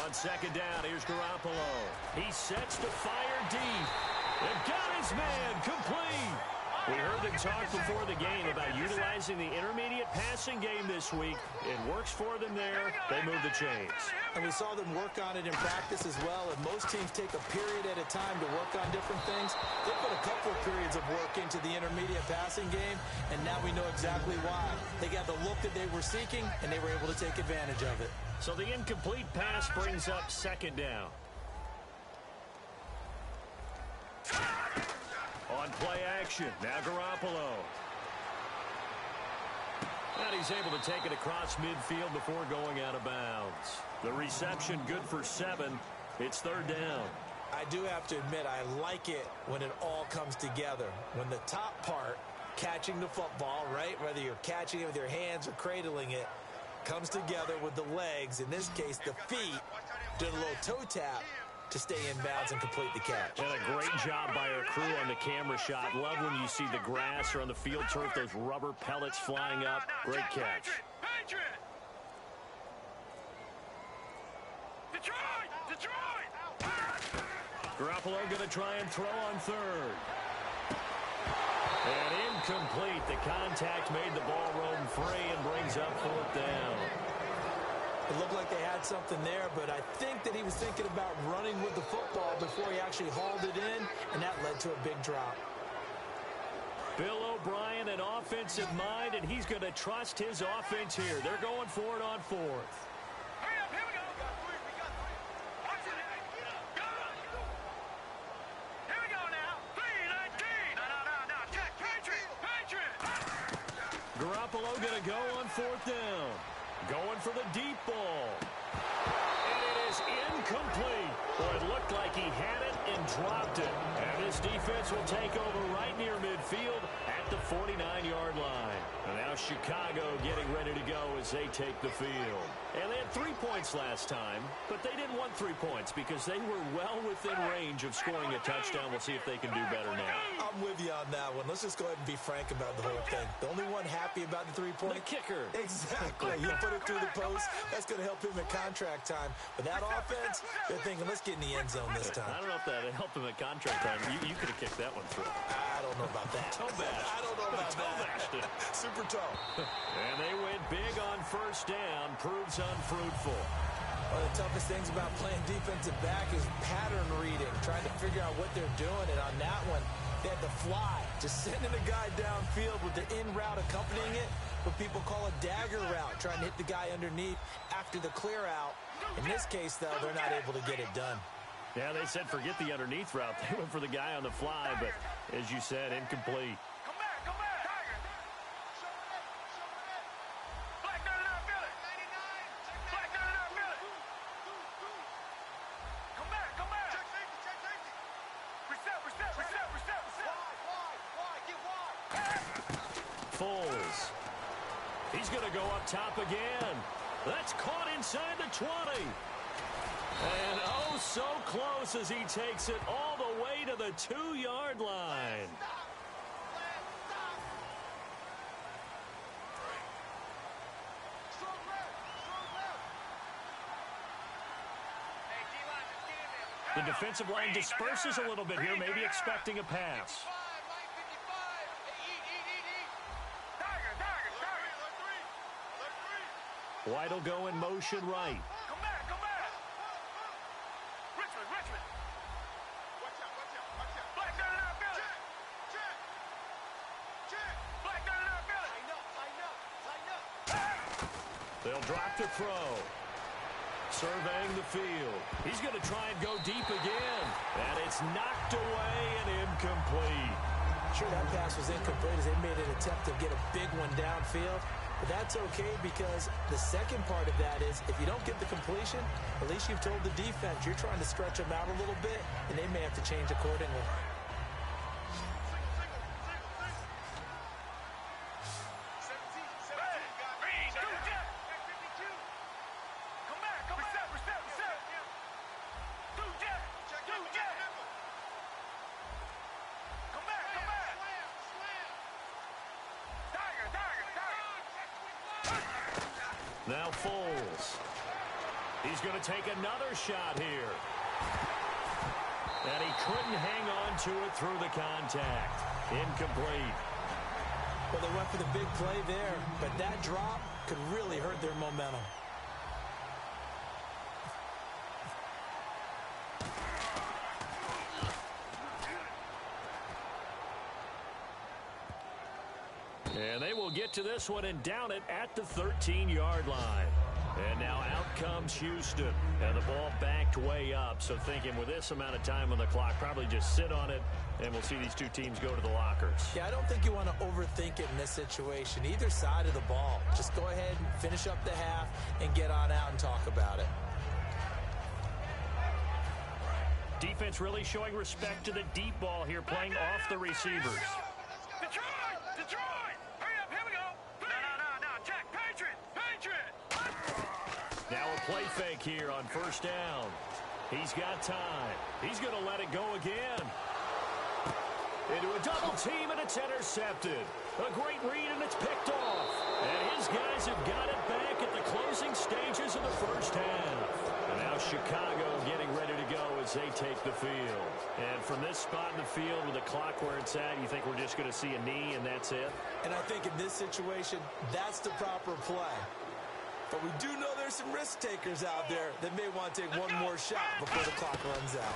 On 2nd down, here's Garoppolo. He sets to fire deep. And got his man complete. We heard them talk before the game about utilizing the intermediate passing game this week. It works for them there. They move the chains. And we saw them work on it in practice as well. And most teams take a period at a time to work on different things. They put a couple of periods of work into the intermediate passing game, and now we know exactly why. They got the look that they were seeking, and they were able to take advantage of it. So the incomplete pass brings up 2nd down. On play action, now Garoppolo. And he's able to take it across midfield before going out of bounds. The reception good for 7. It's 3rd down. I do have to admit, I like it when it all comes together. When the top part, catching the football, right, whether you're catching it with your hands or cradling it, comes together with the legs, in this case the feet, doing a little toe tap to stay in bounds and complete the catch. And a great job by our crew on the camera shot. Love when you see the grass or on the field turf, those rubber pellets flying up. Great catch. Garoppolo going to try and throw on 3rd. And incomplete. The contact made the ball roam free and brings up 4th down. It looked like they had something there, but I think that he was thinking about running with the football before he actually hauled it in, and that led to a big drop. Bill O'Brien, an offensive mind, and he's going to trust his offense here. They're going for it on 4th. Garoppolo going to go on 4th down. Going for the deep ball. And it is incomplete. Well, it looked like he had it and dropped it. And this defense will take over right near midfield at the 49-yard line. And now Chicago getting ready to go as they take the field. And they had 3 points last time, but they didn't want 3 points because they were well within range of scoring a touchdown. We'll see if they can do better now. I'm with you on that one. Let's just go ahead and be frank about the whole thing. The only one happy about the 3-point? The kicker. Exactly. You put it through the post. That's going to help him at contract time. But that offense, they're thinking, let's get in the end zone this time. I don't know if that helped him at contract time. You could have kicked that one through. I don't know about that. Toe bash. I don't know about toe bashed it. Super toe. And they went big on 1st down. Proves unfruitful. One of the toughest things about playing defensive back is pattern reading, trying to figure out what they're doing. And on that one, they had to fly, just sending a guy downfield with the in route accompanying it, what people call a dagger route, trying to hit the guy underneath after the clear out. In this case, though, they're not able to get it done. Yeah, they said forget the underneath route. They went for the guy on the fly, but as you said, incomplete. Come back, Tiger. Black 99, feel it. 99. Black 99, feel it. Come back. Check safety. Reset. Wide. Get wide. Foles. He He's going to go up top again. That's caught inside the 20. And oh, so close as he takes it all the way to the 2-yard line. The defensive line disperses a little bit here, maybe expecting a pass. White will go in motion right. Come back. Richmond. Watch out. Black down in our belly. Check. Black down in our belly. Line up. They'll drop to throw. Surveying the field. He's going to try and go deep again. And it's knocked away and incomplete. Sure, that pass was incomplete as they made an attempt to get a big one downfield. But that's okay because the second part of that is if you don't get the completion, at least you've told the defense you're trying to stretch them out a little bit, and they may have to change accordingly. Now Foles. He's going to take another shot here. And he couldn't hang on to it through the contact. Incomplete. Well, they went for the big play there, but that drop could really hurt their momentum. And they will get to this one and down it at the 13-yard line. And now out comes Houston. And the ball backed way up. So thinking with this amount of time on the clock, probably just sit on it, and we'll see these two teams go to the lockers. Yeah, I don't think you want to overthink it in this situation. Either side of the ball. Just go ahead and finish up the half and get on out and talk about it. Defense really showing respect to the deep ball here, playing off the receivers. Detroit! Hurry up, here we go! No, Jack, Patriot! Now a play fake here on first down. He's got time. He's going to let it go again. Into a double team, and it's intercepted. A great read, and it's picked off. And his guys have got it back at the closing stages of the first half. And now Chicago getting ready to go as they take the field. And from this spot in the field with the clock where it's at, you think we're just going to see a knee and that's it? And I think in this situation, that's the proper play. But we do know there's some risk takers out there that may want to take one more shot before the clock runs out.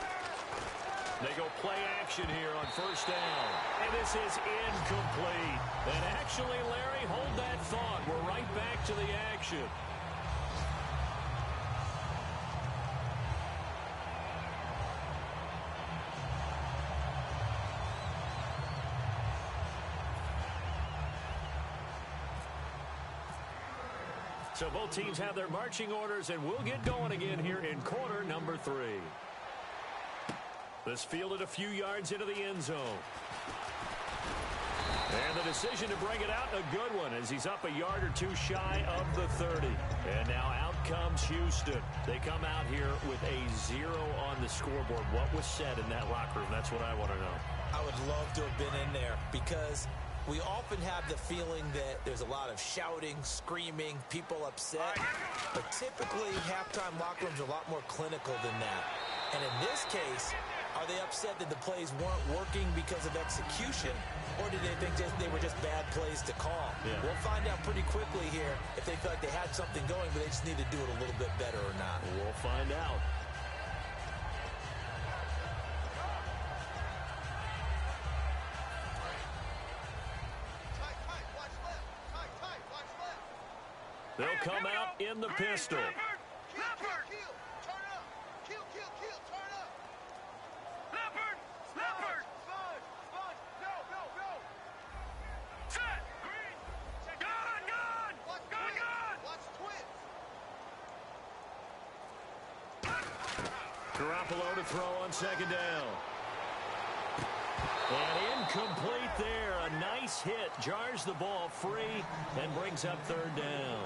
They go play action here on first down. And this is incomplete. And actually, Larry, hold that thought. We're right back to the action. So both teams have their marching orders, and we'll get going again here in quarter number 3. This fielded a few yards into the end zone. And the decision to bring it out, a good one, as he's up a yard or two shy of the 30. And now out comes Houston. They come out here with a 0 on the scoreboard. What was said in that locker room? That's what I want to know. I would love to have been in there because we often have the feeling that there's a lot of shouting, screaming, people upset. But typically, halftime locker rooms are a lot more clinical than that. And in this case, are they upset that the plays weren't working because of execution, or did they think they were just bad plays to call? Yeah. We'll find out pretty quickly here if they feel like they had something going, but they just need to do it a little bit better or not. We'll find out. They'll come out in the pistol. Garoppolo to throw on second down. And incomplete there. A nice hit, jars the ball free, and brings up third down.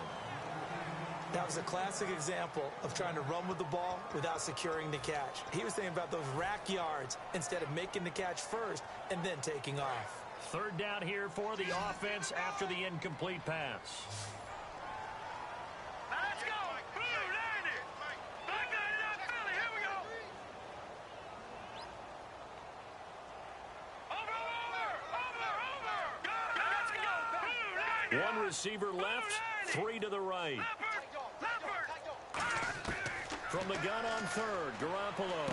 That was a classic example of trying to run with the ball without securing the catch. He was thinking about those rack yards instead of making the catch first and then taking off. Third down here for the offense after the incomplete pass. Let's go. Blue, land it. Black 99 Philly. Here we go. Over. Let's go. Blue, land it. One receiver left, three to the right. From the gun on third, Garoppolo.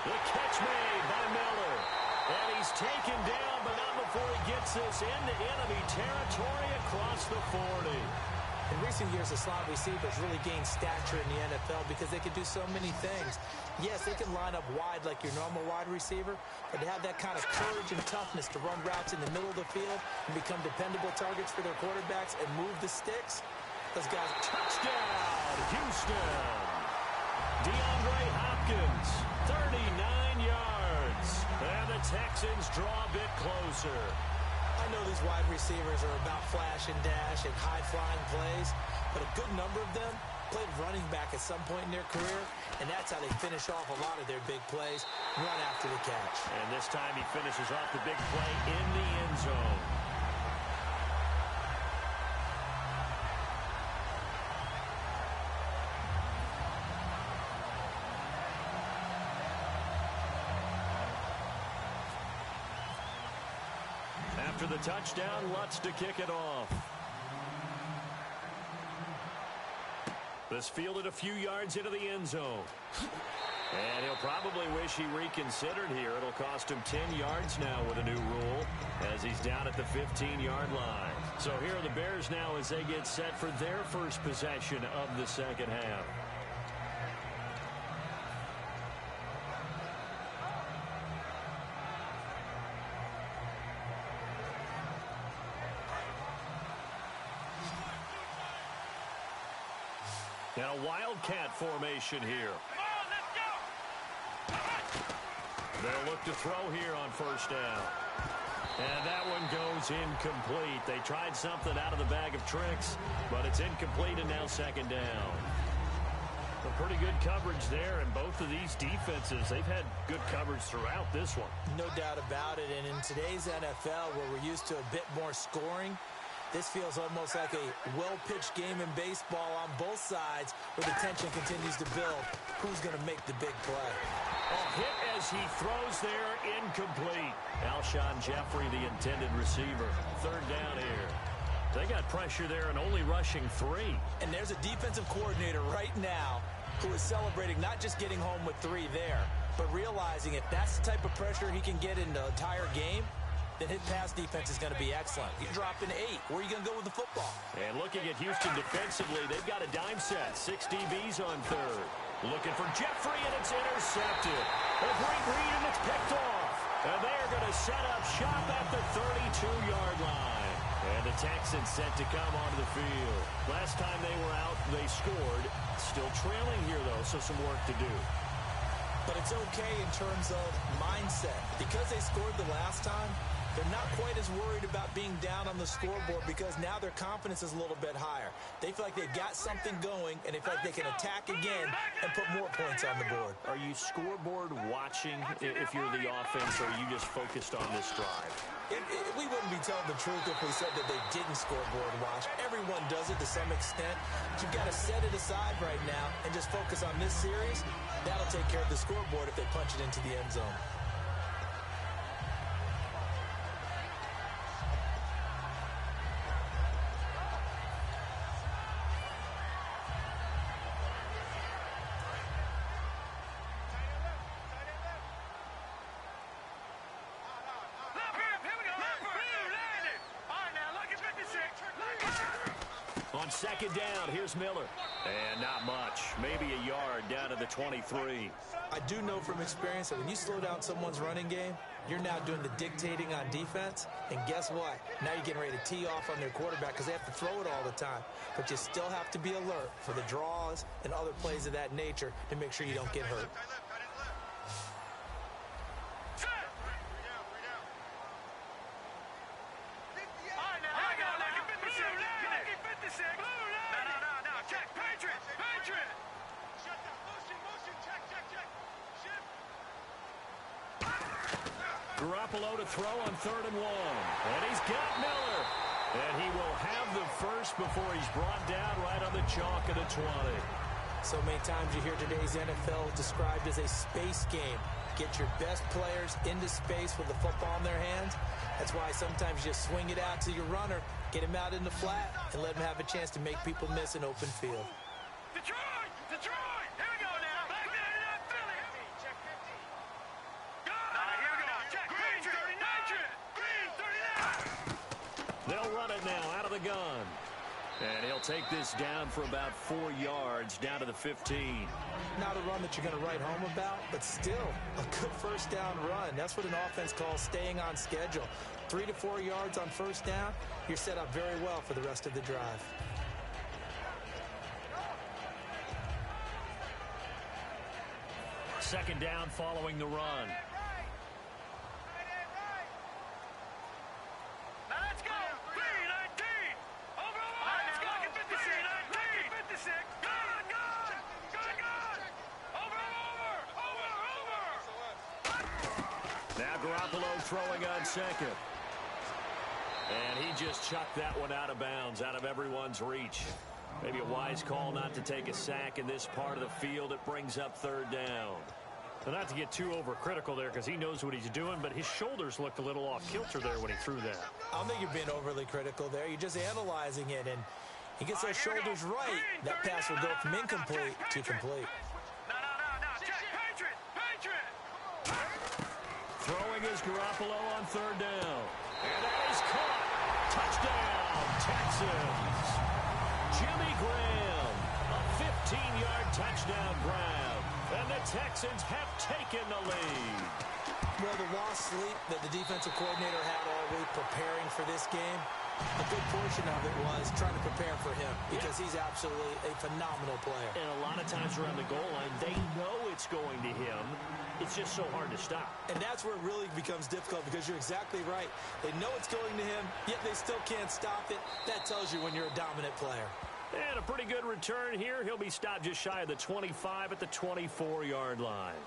The catch made by Miller. And he's taken down, but not before he gets this into enemy territory across the 40. In recent years, the slot receivers really gained stature in the NFL because they can do so many things. Yes, they can line up wide like your normal wide receiver, but to have that kind of courage and toughness to run routes in the middle of the field and become dependable targets for their quarterbacks and move the sticks, those guys. Touchdown, Houston. DeAndre Hopkins, 39 yards. And the Texans draw a bit closer. I know these wide receivers are about flash and dash and high-flying plays, but a good number of them played running back at some point in their career, and that's how they finish off a lot of their big plays, run after the catch. And this time he finishes off the big play in the end zone. After the touchdown, Lutz to kick it off. This fielded a few yards into the end zone. And he'll probably wish he reconsidered here. It'll cost him 10 yards now with a new rule as he's down at the 15-yard line. So here are the Bears now as they get set for their first possession of the second half. And a wildcat formation here. They'll look to throw here on first down. And that one goes incomplete. They tried something out of the bag of tricks, but it's incomplete and now second down. A pretty good coverage there, and both of these defenses, they've had good coverage throughout this one. No doubt about it, and in today's NFL, where we're used to a bit more scoring, this feels almost like a well-pitched game in baseball on both sides where the tension continues to build. Who's going to make the big play? A hit as he throws there, incomplete. Alshon Jeffrey, the intended receiver. Third down here. They got pressure there and only rushing 3. And there's a defensive coordinator right now who is celebrating not just getting home with 3 there, but realizing if that's the type of pressure he can get in the entire game, then his pass defense is going to be excellent. You're dropping 8. Where are you going to go with the football? And looking at Houston defensively, they've got a dime set. 6 DBs on third. Looking for Jeffrey, and it's intercepted. A great read, and it's picked off. And they're going to set up shop at the 32-yard line. And the Texans set to come onto the field. Last time they were out, they scored. Still trailing here, though, so some work to do. But it's okay in terms of mindset. Because they scored the last time, they're not quite as worried about being down on the scoreboard because now their confidence is a little bit higher. They feel like they've got something going, and they feel like they can attack again and put more points on the board. Are you scoreboard watching if you're the offense, or are you just focused on this drive? We wouldn't be telling the truth if we said that they didn't scoreboard watch. Everyone does it to some extent. But you've got to set it aside right now and just focus on this series. That'll take care of the scoreboard if they punch it into the end zone. On second down, here's Miller. And not much. Maybe a yard down to the 23. I do know from experience that when you slow down someone's running game, you're now doing the dictating on defense. And guess what? Now you're getting ready to tee off on their quarterback because they have to throw it all the time. But you still have to be alert for the draws and other plays of that nature to make sure you don't get hurt. Garoppolo to throw on 3rd and 1. And he's got Miller. And he will have the first before he's brought down right on the chalk of the 20. So many times you hear today's NFL described as a space game. Get your best players into space with the football in their hands. That's why sometimes you just swing it out to your runner, get him out in the flat, and let him have a chance to make people miss an open field. Detroit! Detroit! Here we go now. Back there in Philly. Check 50. Go! Here we go. Check green 39. Green 39. They'll run it now out of the gun. And he'll take this down for about 4 yards, down to the 15. Not a run that you're going to write home about, but still a good first down run. That's what an offense calls staying on schedule. 3 to 4 yards on first down, you're set up very well for the rest of the drive. Second down following the run. Now Garoppolo throwing on second. And he just chucked that one out of bounds, out of everyone's reach. Maybe a wise call not to take a sack in this part of the field. It brings up 3rd down. Well, not to get too overcritical there because he knows what he's doing, but his shoulders looked a little off kilter there when he threw that. I don't think you're being overly critical there. You're just analyzing it, and he gets those shoulders right. That pass will go from incomplete to complete. Throwing is Garoppolo on 3rd down. And that is caught. Touchdown, Texans. Jimmy Graham, a 15-yard touchdown grab. And the Texans have taken the lead. Well, the lost sleep that the defensive coordinator had all week preparing for this game, a good portion of it was trying to prepare for him because he's absolutely a phenomenal player. And a lot of times around the goal line, they know it's going to him. It's just so hard to stop. And that's where it really becomes difficult because you're exactly right. They know it's going to him, yet they still can't stop it. That tells you when you're a dominant player. And a pretty good return here. He'll be stopped just shy of the 25 at the 24-yard line.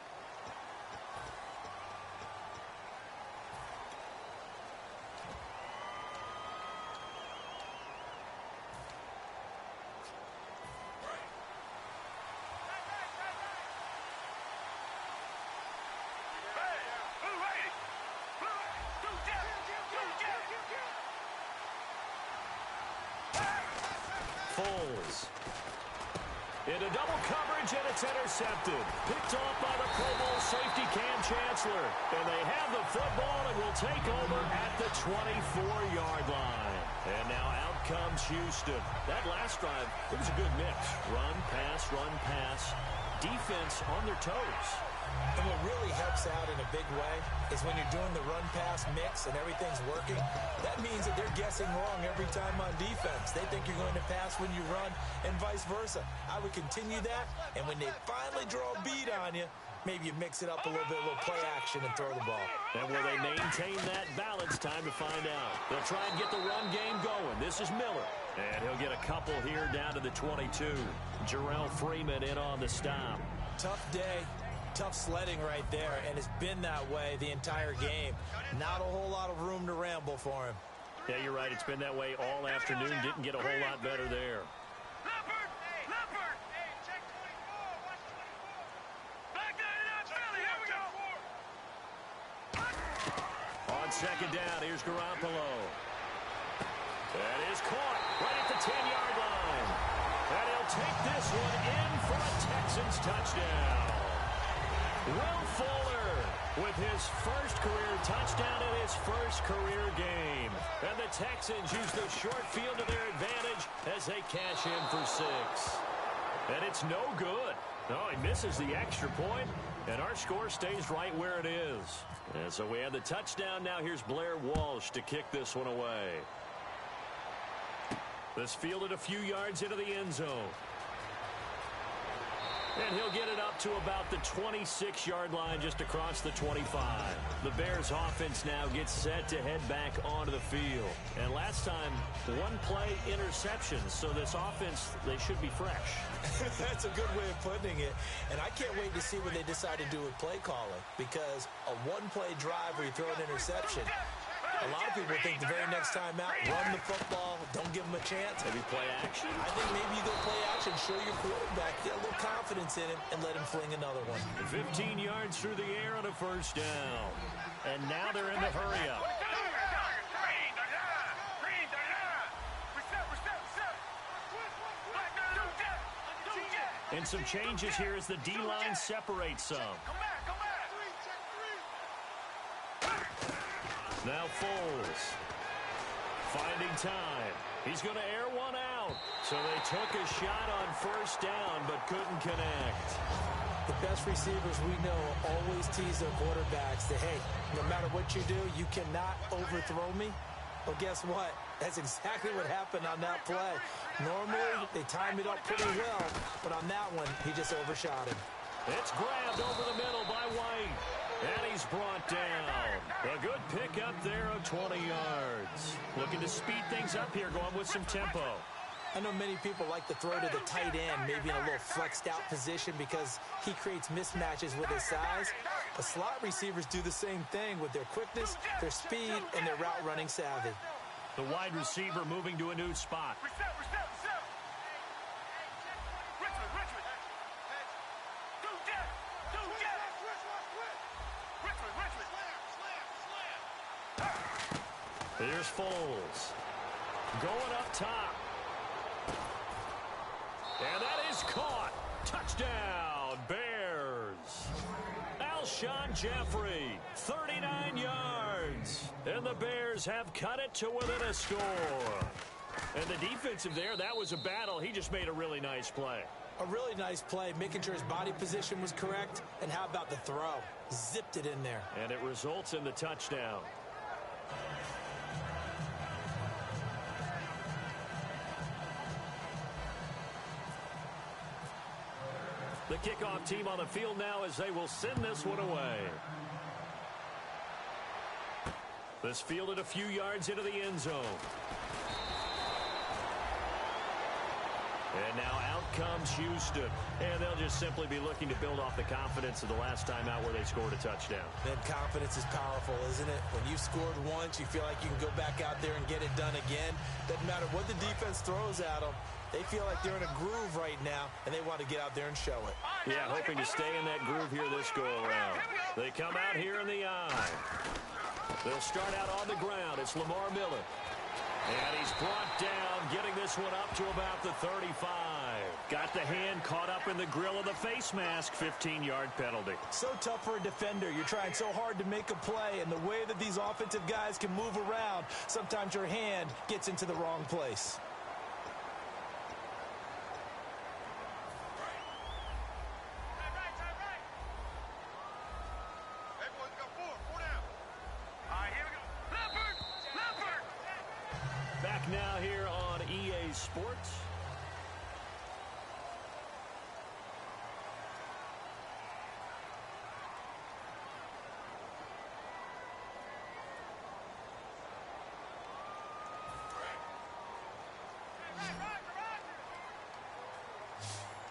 Into double coverage, and it's intercepted. Picked off by the Pro Bowl safety Cam Chancellor. And they have the football and will take over at the 24-yard line. And now out comes Houston. That last drive, it was a good mix. Run, pass, defense on their toes. And what really helps out in a big way is when you're doing the run-pass mix and everything's working, that means that they're guessing wrong every time on defense. They think you're going to pass when you run and vice versa. I would continue that, and when they finally draw a bead on you, maybe you mix it up a little bit, a little play action and throw the ball. And will they maintain that balance? Time to find out. They'll try and get the run game going. This is Miller. And he'll get a couple here down to the 22. Jarrell Freeman in on the stop. Tough day. Tough sledding right there, and it's been that way the entire game. Not a whole lot of room to ramble for him. Yeah, you're right. It's been that way all afternoon. Didn't get a whole lot better there. Leopard! Hey, check 24. Watch 24. Back there in Philly. Here we go. On second down, here's Garoppolo. That is caught right at the 10-yard line. And he'll take this one in for a Texans touchdown. Will Fuller with his first career touchdown in his first career game. And the Texans use the short field to their advantage as they cash in for 6. And it's no good. No, he misses the extra point, and our score stays right where it is. And so we have the touchdown. Now here's Blair Walsh to kick this one away. This fielded a few yards into the end zone. And he'll get it up to about the 26-yard line just across the 25. The Bears offense now gets set to head back onto the field. And last time, one play interception. So this offense, they should be fresh. That's a good way of putting it. And I can't wait to see what they decide to do with play calling. Because a one-play drive where you throw an interception, a lot of people think the very next time out, run the football, don't give them a chance. Maybe play action? I think maybe you go play action, show your quarterback, get a little confidence in him, and let him fling another one. 15 yards through the air on a first down. And now they're in the hurry-up. And some changes here as the D-line separates some. Now Foles, finding time. He's going to air one out. So they took a shot on first down, but couldn't connect. The best receivers we know always tease their quarterbacks that, hey, no matter what you do, you cannot overthrow me. Well, guess what? That's exactly what happened on that play. Normally, they time it up pretty well, but on that one, he just overshot him. It's grabbed over the middle by White. And he's brought down. A good pick up there of 20 yards. Looking to speed things up here, going with some tempo. I know many people like to throw to the tight end, maybe in a little flexed out position because he creates mismatches with his size. The slot receivers do the same thing with their quickness, their speed, and their route running savvy. The wide receiver moving to a new spot. Here's Foles. Going up top. And that is caught. Touchdown, Bears. Alshon Jeffrey, 39 yards. And the Bears have cut it to within a score. And the defensive there, that was a battle. He just made a really nice play. A really nice play, making sure his body position was correct. And how about the throw? Zipped it in there. And it results in the touchdown. The kickoff team on the field now as they will send this one away. This fielded a few yards into the end zone. And now out comes Houston. And they'll just simply be looking to build off the confidence of the last time out where they scored a touchdown. And confidence is powerful, isn't it? When you've scored once, you feel like you can go back out there and get it done again. Doesn't matter what the defense throws at them. They feel like they're in a groove right now, and they want to get out there and show it. Yeah, hoping to stay in that groove here this go-around. They come out here in the eye. They'll start out on the ground. It's Lamar Miller. And he's brought down, getting this one up to about the 35. Got the hand caught up in the grill of the face mask. 15-yard penalty. So tough for a defender. You're trying so hard to make a play, and the way that these offensive guys can move around, sometimes your hand gets into the wrong place. Back now here on EA Sports.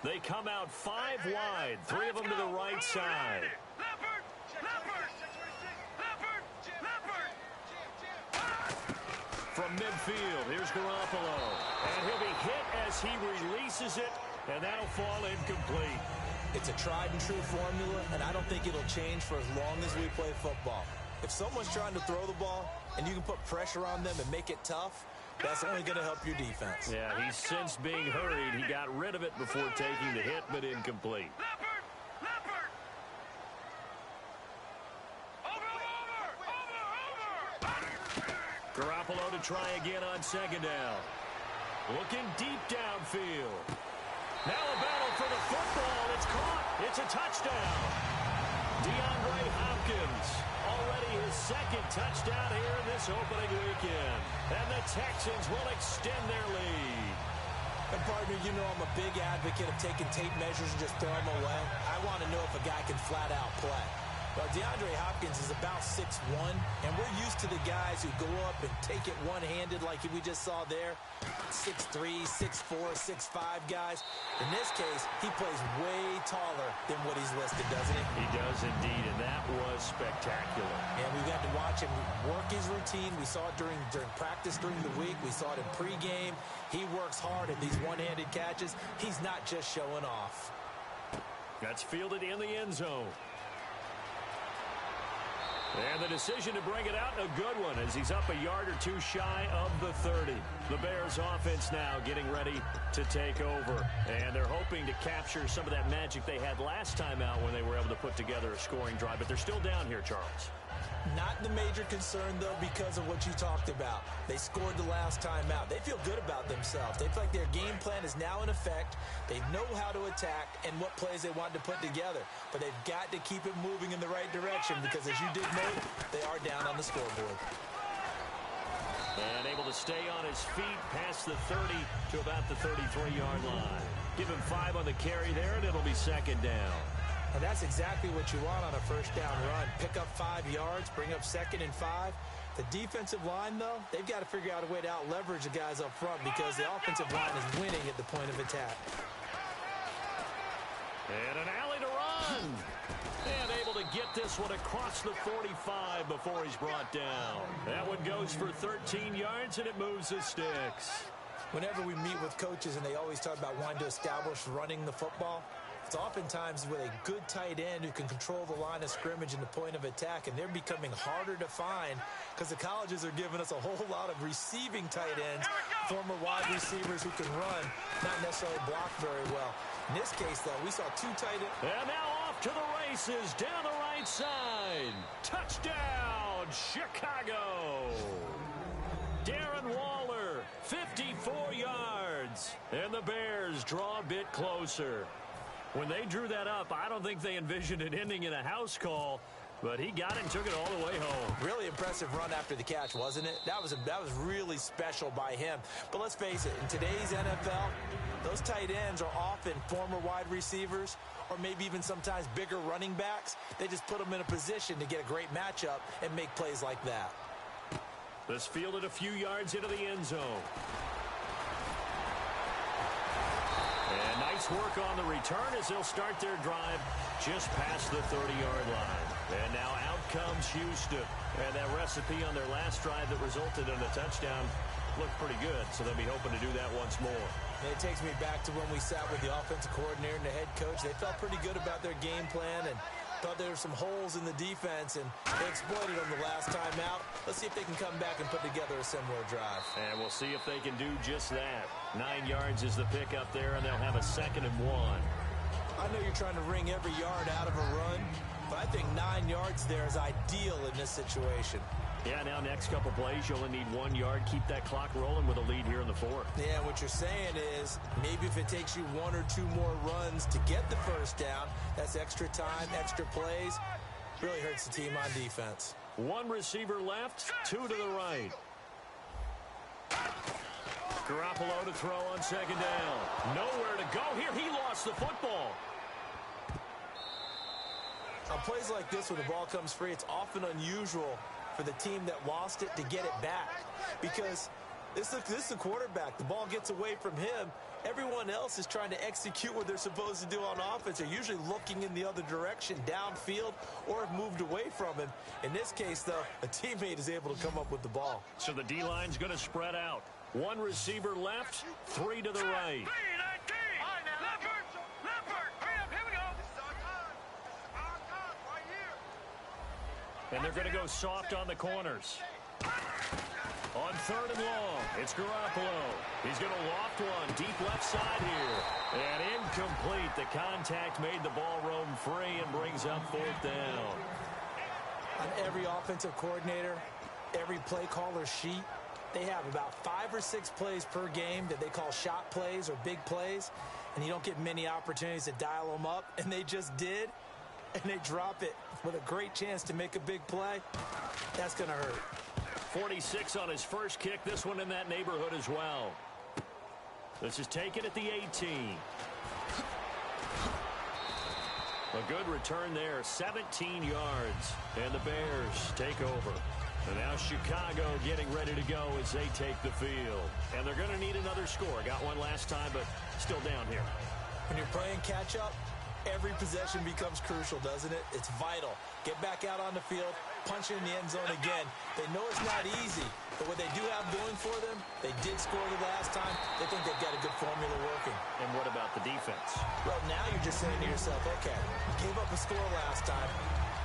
They come out 5 wide, 3 of them to the right side. From midfield, here's Garoppolo. And he'll be hit as he releases it, and that'll fall incomplete. It's a tried-and-true formula, and I don't think it'll change for as long as we play football. If someone's trying to throw the ball, and you can put pressure on them and make it tough, that's only going to help your defense. Yeah, he's since being hurried. He got rid of it before taking the hit, but incomplete. Garoppolo to try again on second down. Looking deep downfield. Now a battle for the football. It's caught. It's a touchdown. DeAndre Hopkins. Already his second touchdown here in this opening weekend. And the Texans will extend their lead. And partner, you know I'm a big advocate of taking tape measures and just throw them away. I want to know if a guy can flat out play. Well, DeAndre Hopkins is about 6'1", and we're used to the guys who go up and take it one-handed like we just saw there. 6'3", 6'4", 6'5 guys. In this case, he plays way taller than what he's listed, doesn't he? He does indeed, and that was spectacular. And we got to watch him work his routine. We saw it during practice during the week. We saw it in pregame. He works hard at these one-handed catches. He's not just showing off. That's fielded in the end zone. And the decision to bring it out, a good one, as he's up a yard or two shy of the 30. The Bears offense now getting ready to take over. And they're hoping to capture some of that magic they had last time out when they were able to put together a scoring drive. But they're still down here, Charles. Not the major concern, though, because of what you talked about. They scored the last time out. They feel good about themselves. They feel like their game plan is now in effect. They know how to attack and what plays they want to put together. But they've got to keep it moving in the right direction because, as you did note, they are down on the scoreboard. And able to stay on his feet past the 30 to about the 33-yard line. Give him 5 on the carry there, and it'll be second down. And that's exactly what you want on a first down run. Pick up 5 yards, bring up 2nd and 5. The defensive line, though, they've got to figure out a way to out-leverage the guys up front because the offensive line is winning at the point of attack. And an alley to run. And able to get this one across the 45 before he's brought down. That one goes for 13 yards, and it moves the sticks. Whenever we meet with coaches and they always talk about wanting to establish running the football, it's oftentimes with a good tight end who can control the line of scrimmage and the point of attack, and they're becoming harder to find because the colleges are giving us a whole lot of receiving tight ends, former wide receivers who can run, not necessarily block very well. In this case, though, we saw 2 tight ends. And now off to the races down the right side. Touchdown, Chicago. Darren Waller, 54 yards. And the Bears draw a bit closer. When they drew that up, I don't think they envisioned it ending in a house call, but he got it and took it all the way home. Really impressive run after the catch, wasn't it? That was really special by him. But let's face it, in today's NFL, those tight ends are often former wide receivers or maybe even sometimes bigger running backs. They just put them in a position to get a great matchup and make plays like that. This fielded a few yards into the end zone. And nice work on the return as they'll start their drive just past the 30-yard line. And now out comes Houston. And that recipe on their last drive that resulted in a touchdown looked pretty good, so they'll be hoping to do that once more. And it takes me back to when we sat with the offensive coordinator and the head coach. They felt pretty good about their game plan and thought there were some holes in the defense, and they exploited them the last time out. Let's see if they can come back and put together a similar drive. And we'll see if they can do just that. 9 yards is the pickup there, and they'll have a 2nd and 1. I know you're trying to wring every yard out of a run, but I think 9 yards there is ideal in this situation. Yeah, now next couple plays, you only need 1 yard. Keep that clock rolling with a lead here in the 4th. Yeah, what you're saying is maybe if it takes you 1 or 2 more runs to get the first down, that's extra time, extra plays. Really hurts the team on defense. 1 receiver left, 2 to the right. Garoppolo to throw on 2nd down. Nowhere to go here. He lost the football. On plays like this, when the ball comes free, it's often unusual for the team that lost it to get it back because this is the quarterback. The ball gets away from him. Everyone else is trying to execute what they're supposed to do on offense. They're usually looking in the other direction, downfield, or have moved away from him. In this case, though, a teammate is able to come up with the ball. So the D-line's going to spread out. 1 receiver left, 3 to the right. And they're going to go soft on the corners. On 3rd and long, it's Garoppolo. He's going to loft one deep left side here. And incomplete. The contact made the ball roam free and brings up 4th down. On every offensive coordinator, every play caller sheet, they have about 5 or 6 plays per game that they call shot plays or big plays. And you don't get many opportunities to dial them up. And they just did. And they drop it with a great chance to make a big play. That's going to hurt. 46 on his first kick. This one in that neighborhood as well. This is taken at the 18. A good return there, 17 yards. And the Bears take over. And now Chicago getting ready to go as they take the field. And they're going to need another score. Got one last time, but still down here. When you're playing catch-up, every possession becomes crucial, doesn't it? It's vital. Get back out on the field, punch in the end zone again. They know it's not easy, but what they do have going for them, they did score the last time. They think they've got a good formula working. And what about the defense? Well, now you're just saying to yourself, okay, we gave up a score last time.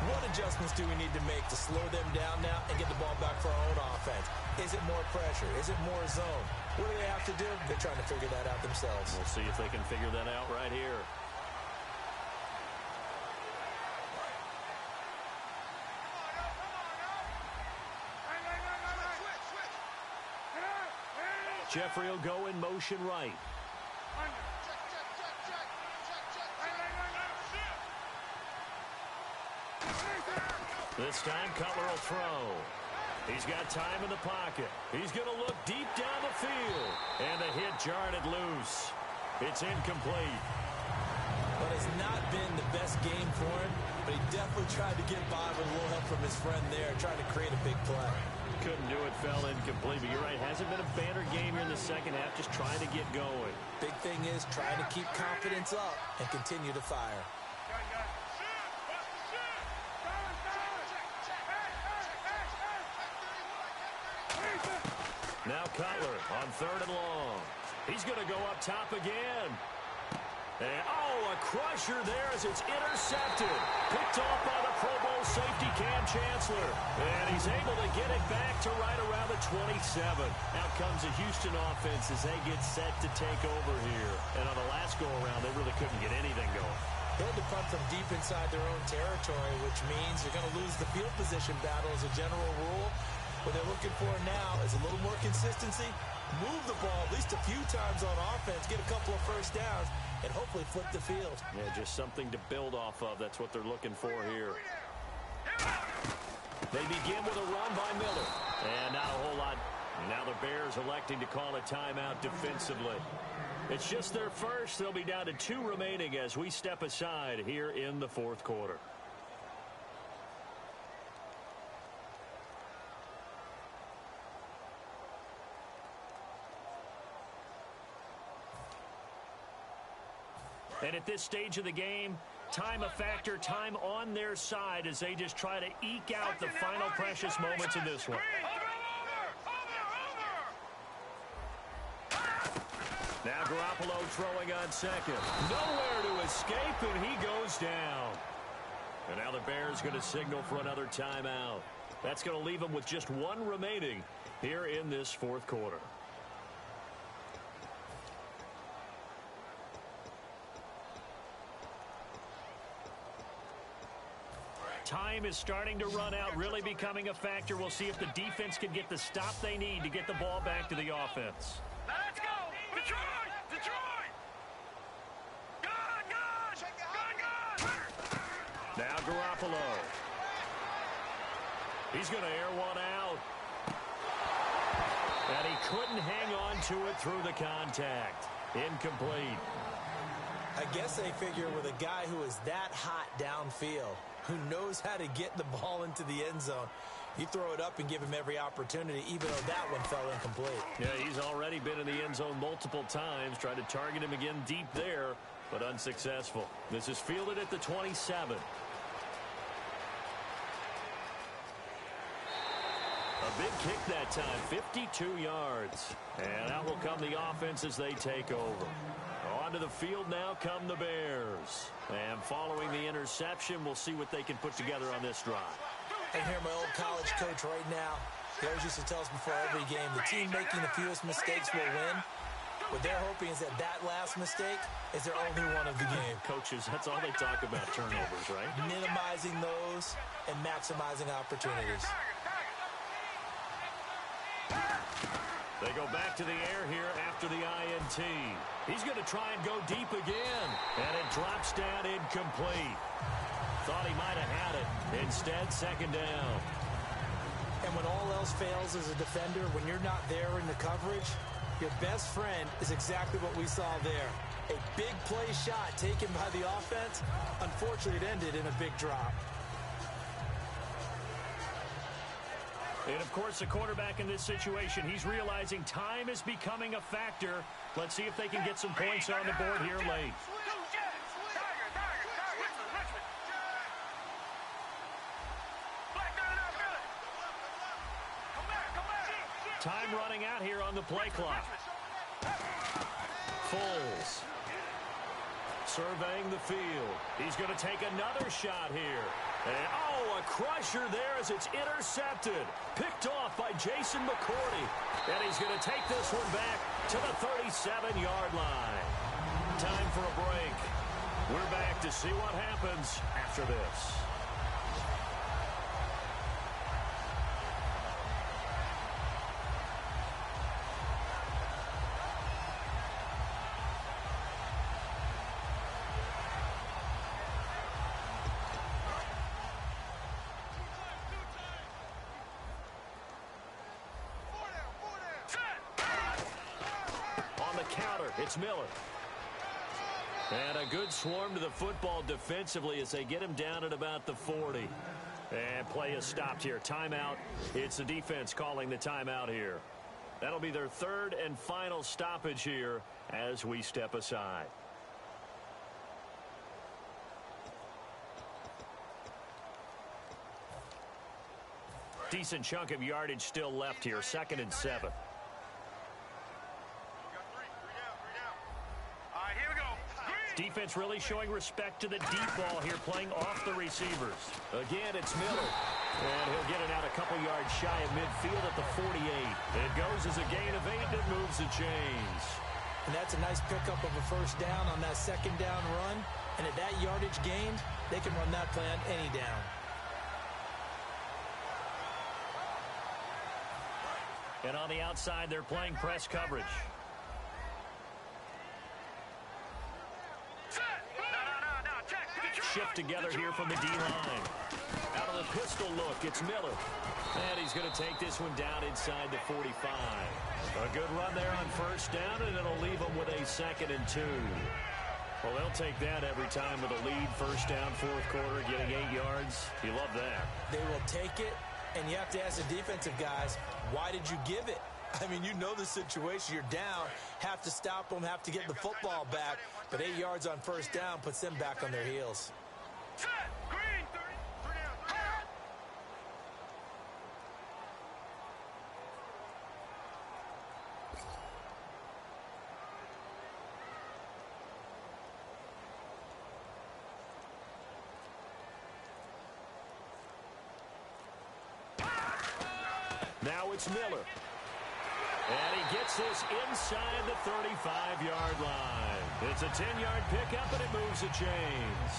What adjustments do we need to make to slow them down now and get the ball back for our own offense? Is it more pressure? Is it more zone? What do they have to do? They're trying to figure that out themselves. We'll see if they can figure that out right here. Jeffrey will go in motion right. This time Cutler will throw. He's got time in the pocket. He's going to look deep down the field. And the hit jarred it loose. It's incomplete. But it's not been the best game for him, but he definitely tried to get by with a little help from his friend there, trying to create a big play. Couldn't do it, fell incomplete. But you're right, hasn't been a banner game here in the second half, just trying to get going. Big thing is trying to keep confidence up and continue to fire. Now Cutler on 3rd and long. He's going to go up top again. And, a crusher there as it's intercepted. Picked off by the Pro Bowl safety Cam Chancellor. And he's able to get it back to right around the 27. Out comes the Houston offense as they get set to take over here. And on the last go-around, they really couldn't get anything going. They had to punt from deep inside their own territory, which means they're going to lose the field position battle as a general rule. What they're looking for now is a little more consistency, move the ball at least a few times on offense, get a couple of first downs, and hopefully flip the field. Yeah, just something to build off of. That's what they're looking for here. They begin with a run by Miller. And not a whole lot. Now the Bears electing to call a timeout defensively. It's just their first. They'll be down to 2 remaining as we step aside here in the 4th quarter. And at this stage of the game, time a factor, time on their side as they just try to eke out the final precious moments in this one. Now Garoppolo throwing on 2nd. Nowhere to escape, and he goes down. And now the Bears going to signal for another timeout. That's going to leave them with just 1 remaining here in this 4th quarter. Time is starting to run out, really becoming a factor. We'll see if the defense can get the stop they need to get the ball back to the offense. Now let's go! Detroit! Detroit! Gun! Now Garoppolo. He's going to air one out. And he couldn't hang on to it through the contact. Incomplete. I guess they figure with a guy who is that hot downfield, who knows how to get the ball into the end zone, you throw it up and give him every opportunity, even though that one fell incomplete. Yeah, he's already been in the end zone multiple times, tried to target him again deep there, but unsuccessful. This is fielded at the 27. A big kick that time, 52 yards. And out will come the offense as they take over. Onto the field now come the Bears. And following the interception, we'll see what they can put together on this drive. I hear my old college coach right now. He always used to tell us before every game, the team making the fewest mistakes will win. What they're hoping is that that last mistake is their only one of the game. Coaches, that's all they talk about, turnovers, right? Minimizing those and maximizing opportunities. They go back to the air here after the INT. He's going to try and go deep again. And it drops down incomplete. Thought he might have had it. Instead, 2nd down. And when all else fails as a defender, when you're not there in the coverage, Your best friend is exactly what we saw there. A big play shot taken by the offense. Unfortunately, it ended in a big drop. And, of course, the quarterback in this situation, he's realizing time is becoming a factor. Let's see if they can get some points on the board here late. Time running out here on the play clock. Foles surveying the field. He's going to take another shot here. And, oh, a crusher there as it's intercepted. Picked off by Jason McCourty. And he's going to take this one back to the 37-yard line. Time for a break. We're back to see what happens after this. Counter, it's Miller. And a good swarm to the football defensively as they get him down at about the 40. And play is stopped here. Timeout. It's the defense calling the timeout here. That'll be their third and final stoppage here as we step aside. Decent chunk of yardage still left here. 2nd and 7. Defense really showing respect to the deep ball here, playing off the receivers. Again, it's Miller. And he'll get it out a couple yards shy of midfield at the 48. It goes as a gain of 8 and moves the chains. And that's a nice pickup of a first down on that second down run. And at that yardage gained, they can run that play on any down. And on the outside, they're playing press coverage. Shift together here from the D-line. Out of the pistol look, it's Miller. And he's going to take this one down inside the 45. A good run there on first down, and it'll leave them with a 2nd and 2. Well, they'll take that every time with a lead. First down, fourth quarter, getting 8 yards. You love that. They will take it, and you have to ask the defensive guys, why did you give it? I mean, you know the situation. You're down, have to stop them, have to get the football back. But 8 yards on first down puts them back on their heels. Now it's Miller. And he gets this inside the 35-yard line. It's a 10-yard pickup, and it moves the chains.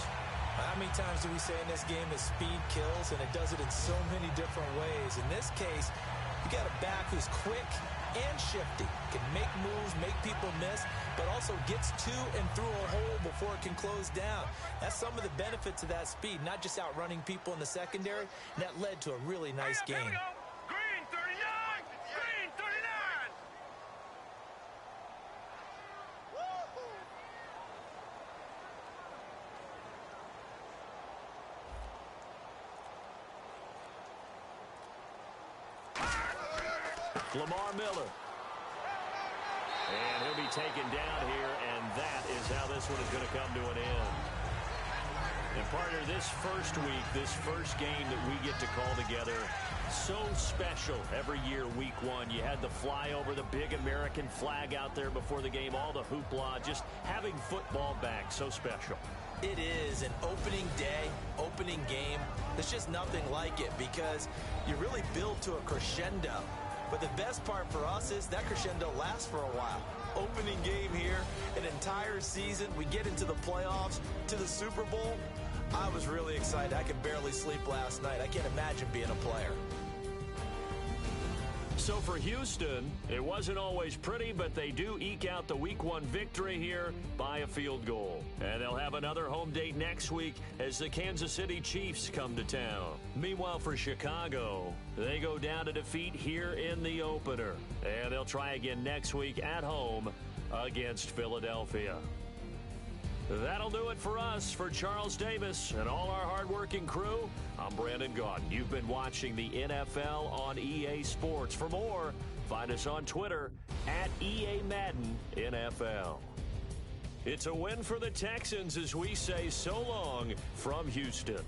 How many times do we say in this game that speed kills, and it does it in so many different ways? In this case, you got a back who's quick and shifty, can make moves, make people miss, but also gets to and through a hole before it can close down. That's some of the benefits of that speed, not just outrunning people in the secondary, and that led to a really nice game. Lamar Miller. And he'll be taken down here, and that is how this one is going to come to an end. And partner, this first week, this first game that we get to call together, so special every year, week one. You had the flyover, the big American flag out there before the game, all the hoopla, just having football back, so special. It is an opening day, opening game. There's just nothing like it because you really build to a crescendo. But the best part for us is that crescendo lasts for a while. Opening game here, an entire season. We get into the playoffs, to the Super Bowl. I was really excited. I could barely sleep last night. I can't imagine being a player. So for Houston, it wasn't always pretty, but they do eke out the Week 1 victory here by a field goal. And they'll have another home date next week as the Kansas City Chiefs come to town. Meanwhile, for Chicago, they go down to defeat here in the opener. And they'll try again next week at home against Philadelphia. That'll do it for us. For Charles Davis and all our hardworking crew, I'm Brandon Gaudin. You've been watching the NFL on EA Sports. For more, find us on Twitter at EA Madden NFL. It's a win for the Texans as we say so long from Houston.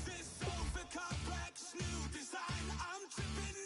This over complex new design, I'm tripping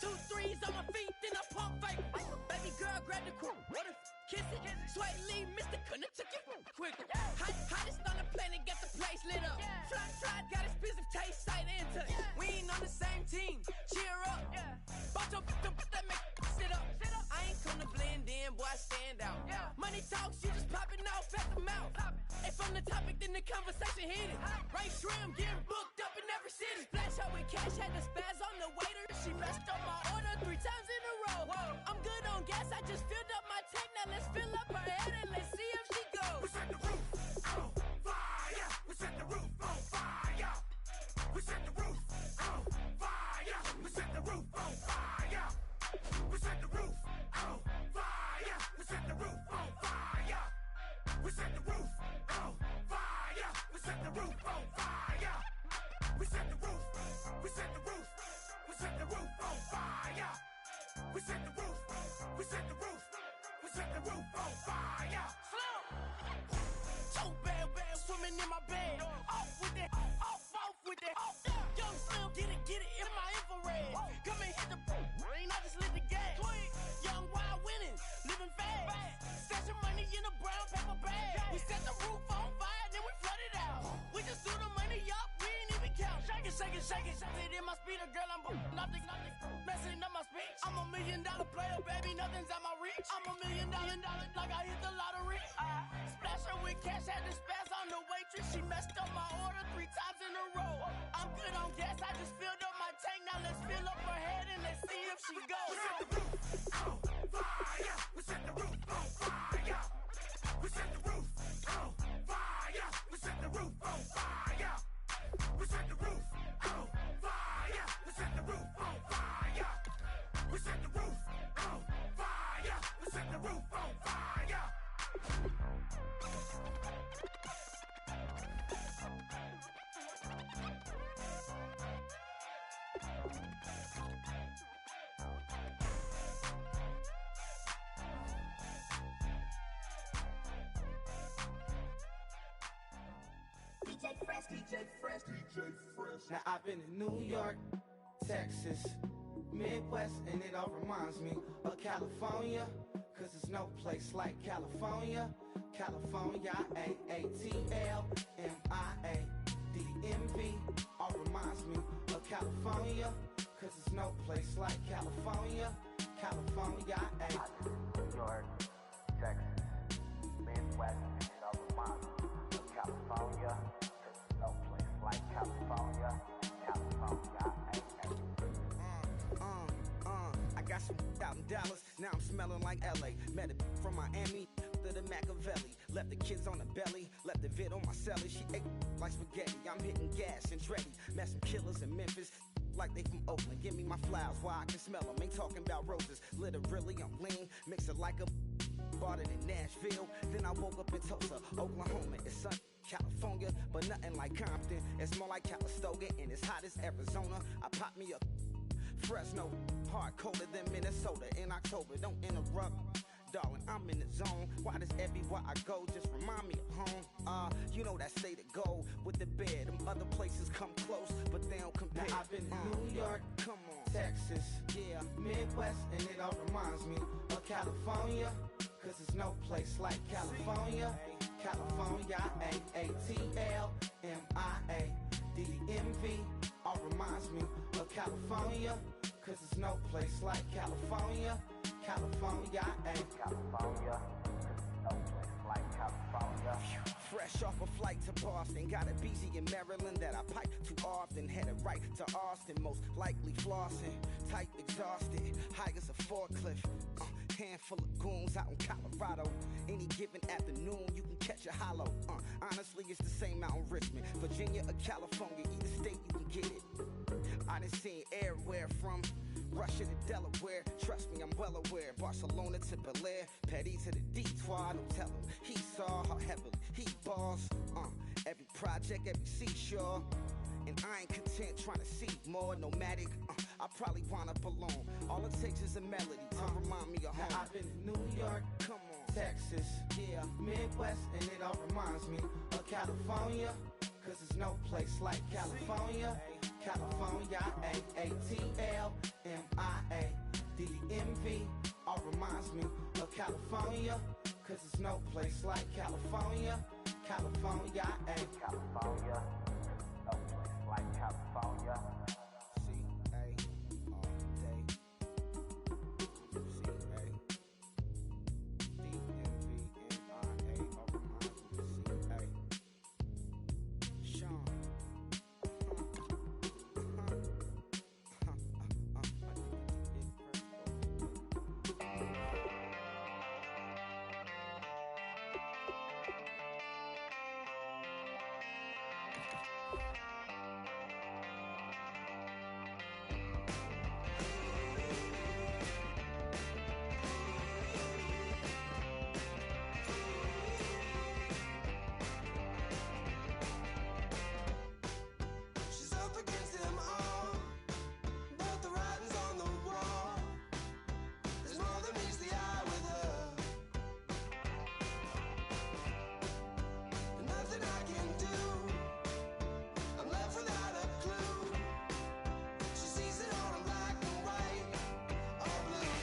2 3s on my feet, then I pump fake. Baby girl, grab the quick. What if kiss it? Sweat leave, Mr. Couldn't took it quick. Hottest on the planet, get the place lit up. Fly, got expensive taste, sight and touch. We ain't on the same team. Cheer up. Bunch of that make sit up. I ain't come to blend in, boy, I stand out. Money talks, you just popping off at the mouth. If from the topic, then the conversation hit it. Right shrimp, getting booked up in every city. Splash out with cash, had the spaz on the waiter. She messed up my order 3 times in a row. I'm good on gas, I just filled up my tank. Now let's fill up her head and let's see if she goes. We set the roof on fire. We set the roof on fire. We set the roof on fire. We set the roof on fire. We set the roof on fire. We set the roof on fire. We set the roof on fire. We set the roof on fire. We set the roof. We set the roof. We set the roof on fire. We set the roof. We set the roof. We set the roof on fire. So bad, swimming in my bed. Off with it, off with it. Young Slim, get it in my infrared. Come and hit the rain, I just lit the gas. Young wild winning, living fast. Stashing money in a brown paper bag. We set the roof on fire, then we flood it out. We just threw the money up, we ain't even count. Shake it, shake it, shake it. Shake it in my speeder, girl, I'm nothing, messing up my speech. I'm $1 million player, baby, nothing's at my reach. I'm $1 million, like I hit the lottery. Splash her with cash, had the spaz on the waitress. She messed up my order 3 times in a row. I'm good on gas, I just filled up my tank. Now let's fill up her head and let's see if she goes. We set the roof on fire. We set the roof on fire. We set the roof on fire. We set the roof on fire. We set the roof on fire. We set the roof on fire. We set the roof on fire. We set the roof on fire. DJ Fresh. Now I've been in New York, Texas, Midwest, and it all reminds me of California, cause there's no place like California. California, AATLMIA, all reminds me of California, cause there's no place like California. California, New York, Texas, Midwest, and it all reminds me of California, cause there's no place like California. California, I got some out in Dallas, now I'm smelling like LA. Met it from Miami to the Machiavelli. Left the kids on the belly, left the vid on my celly. She ate like spaghetti, I'm hitting gas and dready. Met some killers in Memphis, like they from Oakland. Give me my flowers while I can smell them. Ain't talking about roses, literally I'm lean. Mix it like a bought it in Nashville. Then I woke up in Tulsa, Oklahoma. It's sun, California, but nothing like Compton. It's more like Calistoga and it's hot as Arizona. I pop me up Fresno, hard colder than Minnesota in October. Don't interrupt, darling, I'm in the zone. Why does everywhere I go just remind me of home? You know that state of gold with the bed. Them other places come close, but they don't compare. Now I've been in New York, come on, Texas, yeah, Midwest, and it all reminds me of California, cause there's no place like California. California, AATLMIA, all reminds me of California, cause there's no place like California. California, California, no place like California. Fresh off a flight to Boston, got a BZ in Maryland that I pipe too often. Headed right to Austin, most likely flossing. Type exhausted, high as a forklift. Handful of goons out in Colorado. Any given afternoon, you can catch a hollow. Honestly, it's the same out in Richmond, Virginia or California. Either state, you can get it. I done seen everywhere from Russia to Delaware. Trust me, I'm well aware. Barcelona to Bel Air, Petty to the Detroit. Don't tell him he saw how heavily he balls. Every project, every seashore. And I ain't content trying to see more nomadic. I probably wind up alone. All it takes is a melody to remind me of home. Now I've been in New York, come on, Texas, yeah, Midwest, and it all reminds me of California, cause there's no place like California. California, A-A-T-L-M-I-A. D-D-M-V, all reminds me of California, cause there's no place like California. California, California, no place like California. C-A all day. C-A D-M-V-M-I-A, all reminds me of C-A. Sean. She's up against them all, but the writing's on the wall. There's more than meets the eye with her. And nothing I can do, I'm left without a clue. She sees it all in black and white, or blue.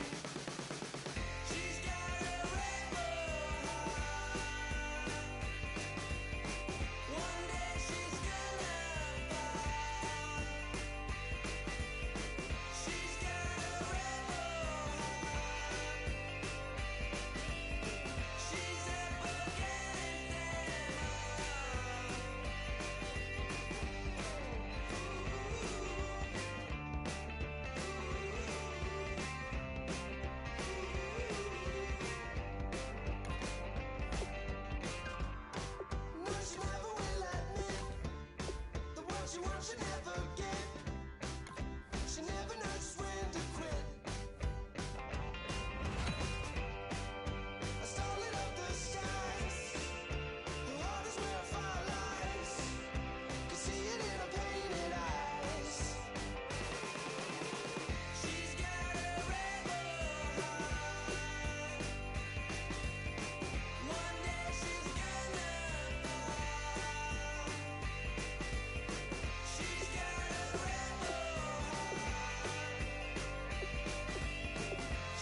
She's got a rebel heart. One day she's gonna fall. She's got a rebel heart. She's up against them No, she never will admit that what she wants she never get. She never knows when to quit. I started up the skies. Her heart is where fire lies. Can see it in her painted eyes. She's got a rebel heart. One day she's gonna fall. She's got a rebel heart.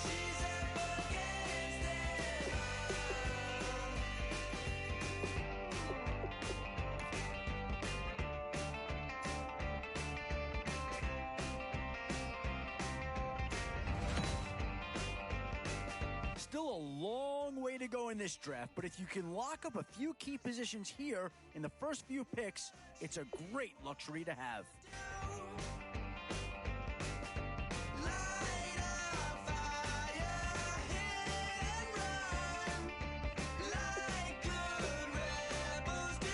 She's up against them Still a long way to go in this draft, but if you can lock up a few key positions here in the first few picks, it's a great luxury to have. Light a fire, hit and run, like good rebels do.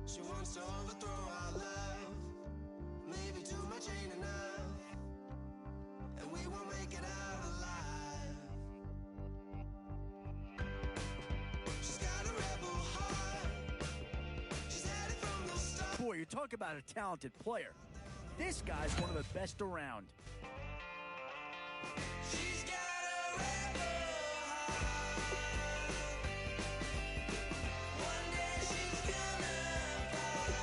She wants to overthrow our love. Maybe too much ain't enough, and we won't make it out alive. She's got a rebel heart. She's had it from the start. Boy, you talk about a talented player. This guy's one of the best around. She's got a rebel heart. One day she's gonna fall.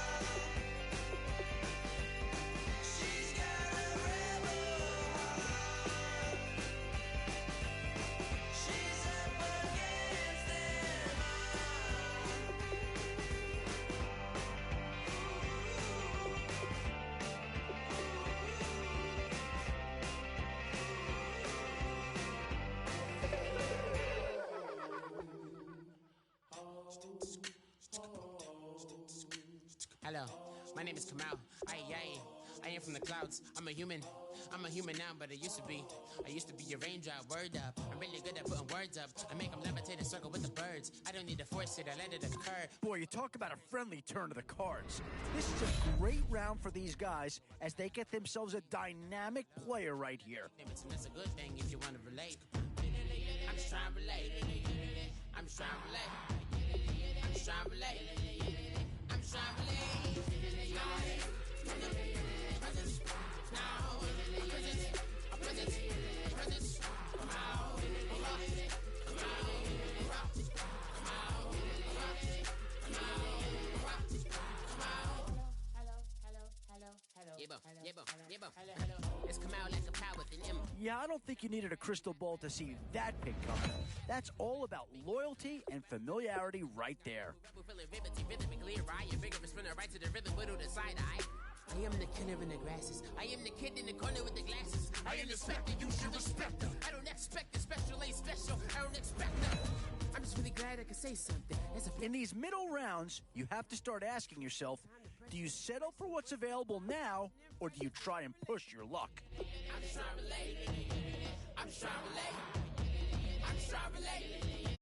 She's got a rebel heart. She's up against them Hello, my name is Kamal. I am from the clouds. I'm a human. I'm a human now, but I used to be a raindrop, word up. I'm really good at putting words up. I make them levitate and circle with the birds. I don't need to force it, I let it occur. Boy, you talk about a friendly turn of the cards. This is a great round for these guys as they get themselves a dynamic player right here. That's a good thing if you want to relate. I'm just trying to relate. I'm just trying to relate. I'm just trying to relate. I'm just trying to relate. Presence. Now. Presence. Come out. It's come out like a power within him. Yeah, I don't think you needed a crystal ball to see that pick coming. That's all about loyalty and familiarity right there. I am the killer in the grasses. I am the kid in the corner with the glasses. I am the specter, you should respect them. I don't expect the special, ain't special. I don't expect them. I'm just really glad I could say something. In these middle rounds, you have to start asking yourself, do you settle for what's available now, or do you try and push your luck? I'm just trying to relate. I'm just trying to relate. I'm just trying to relate.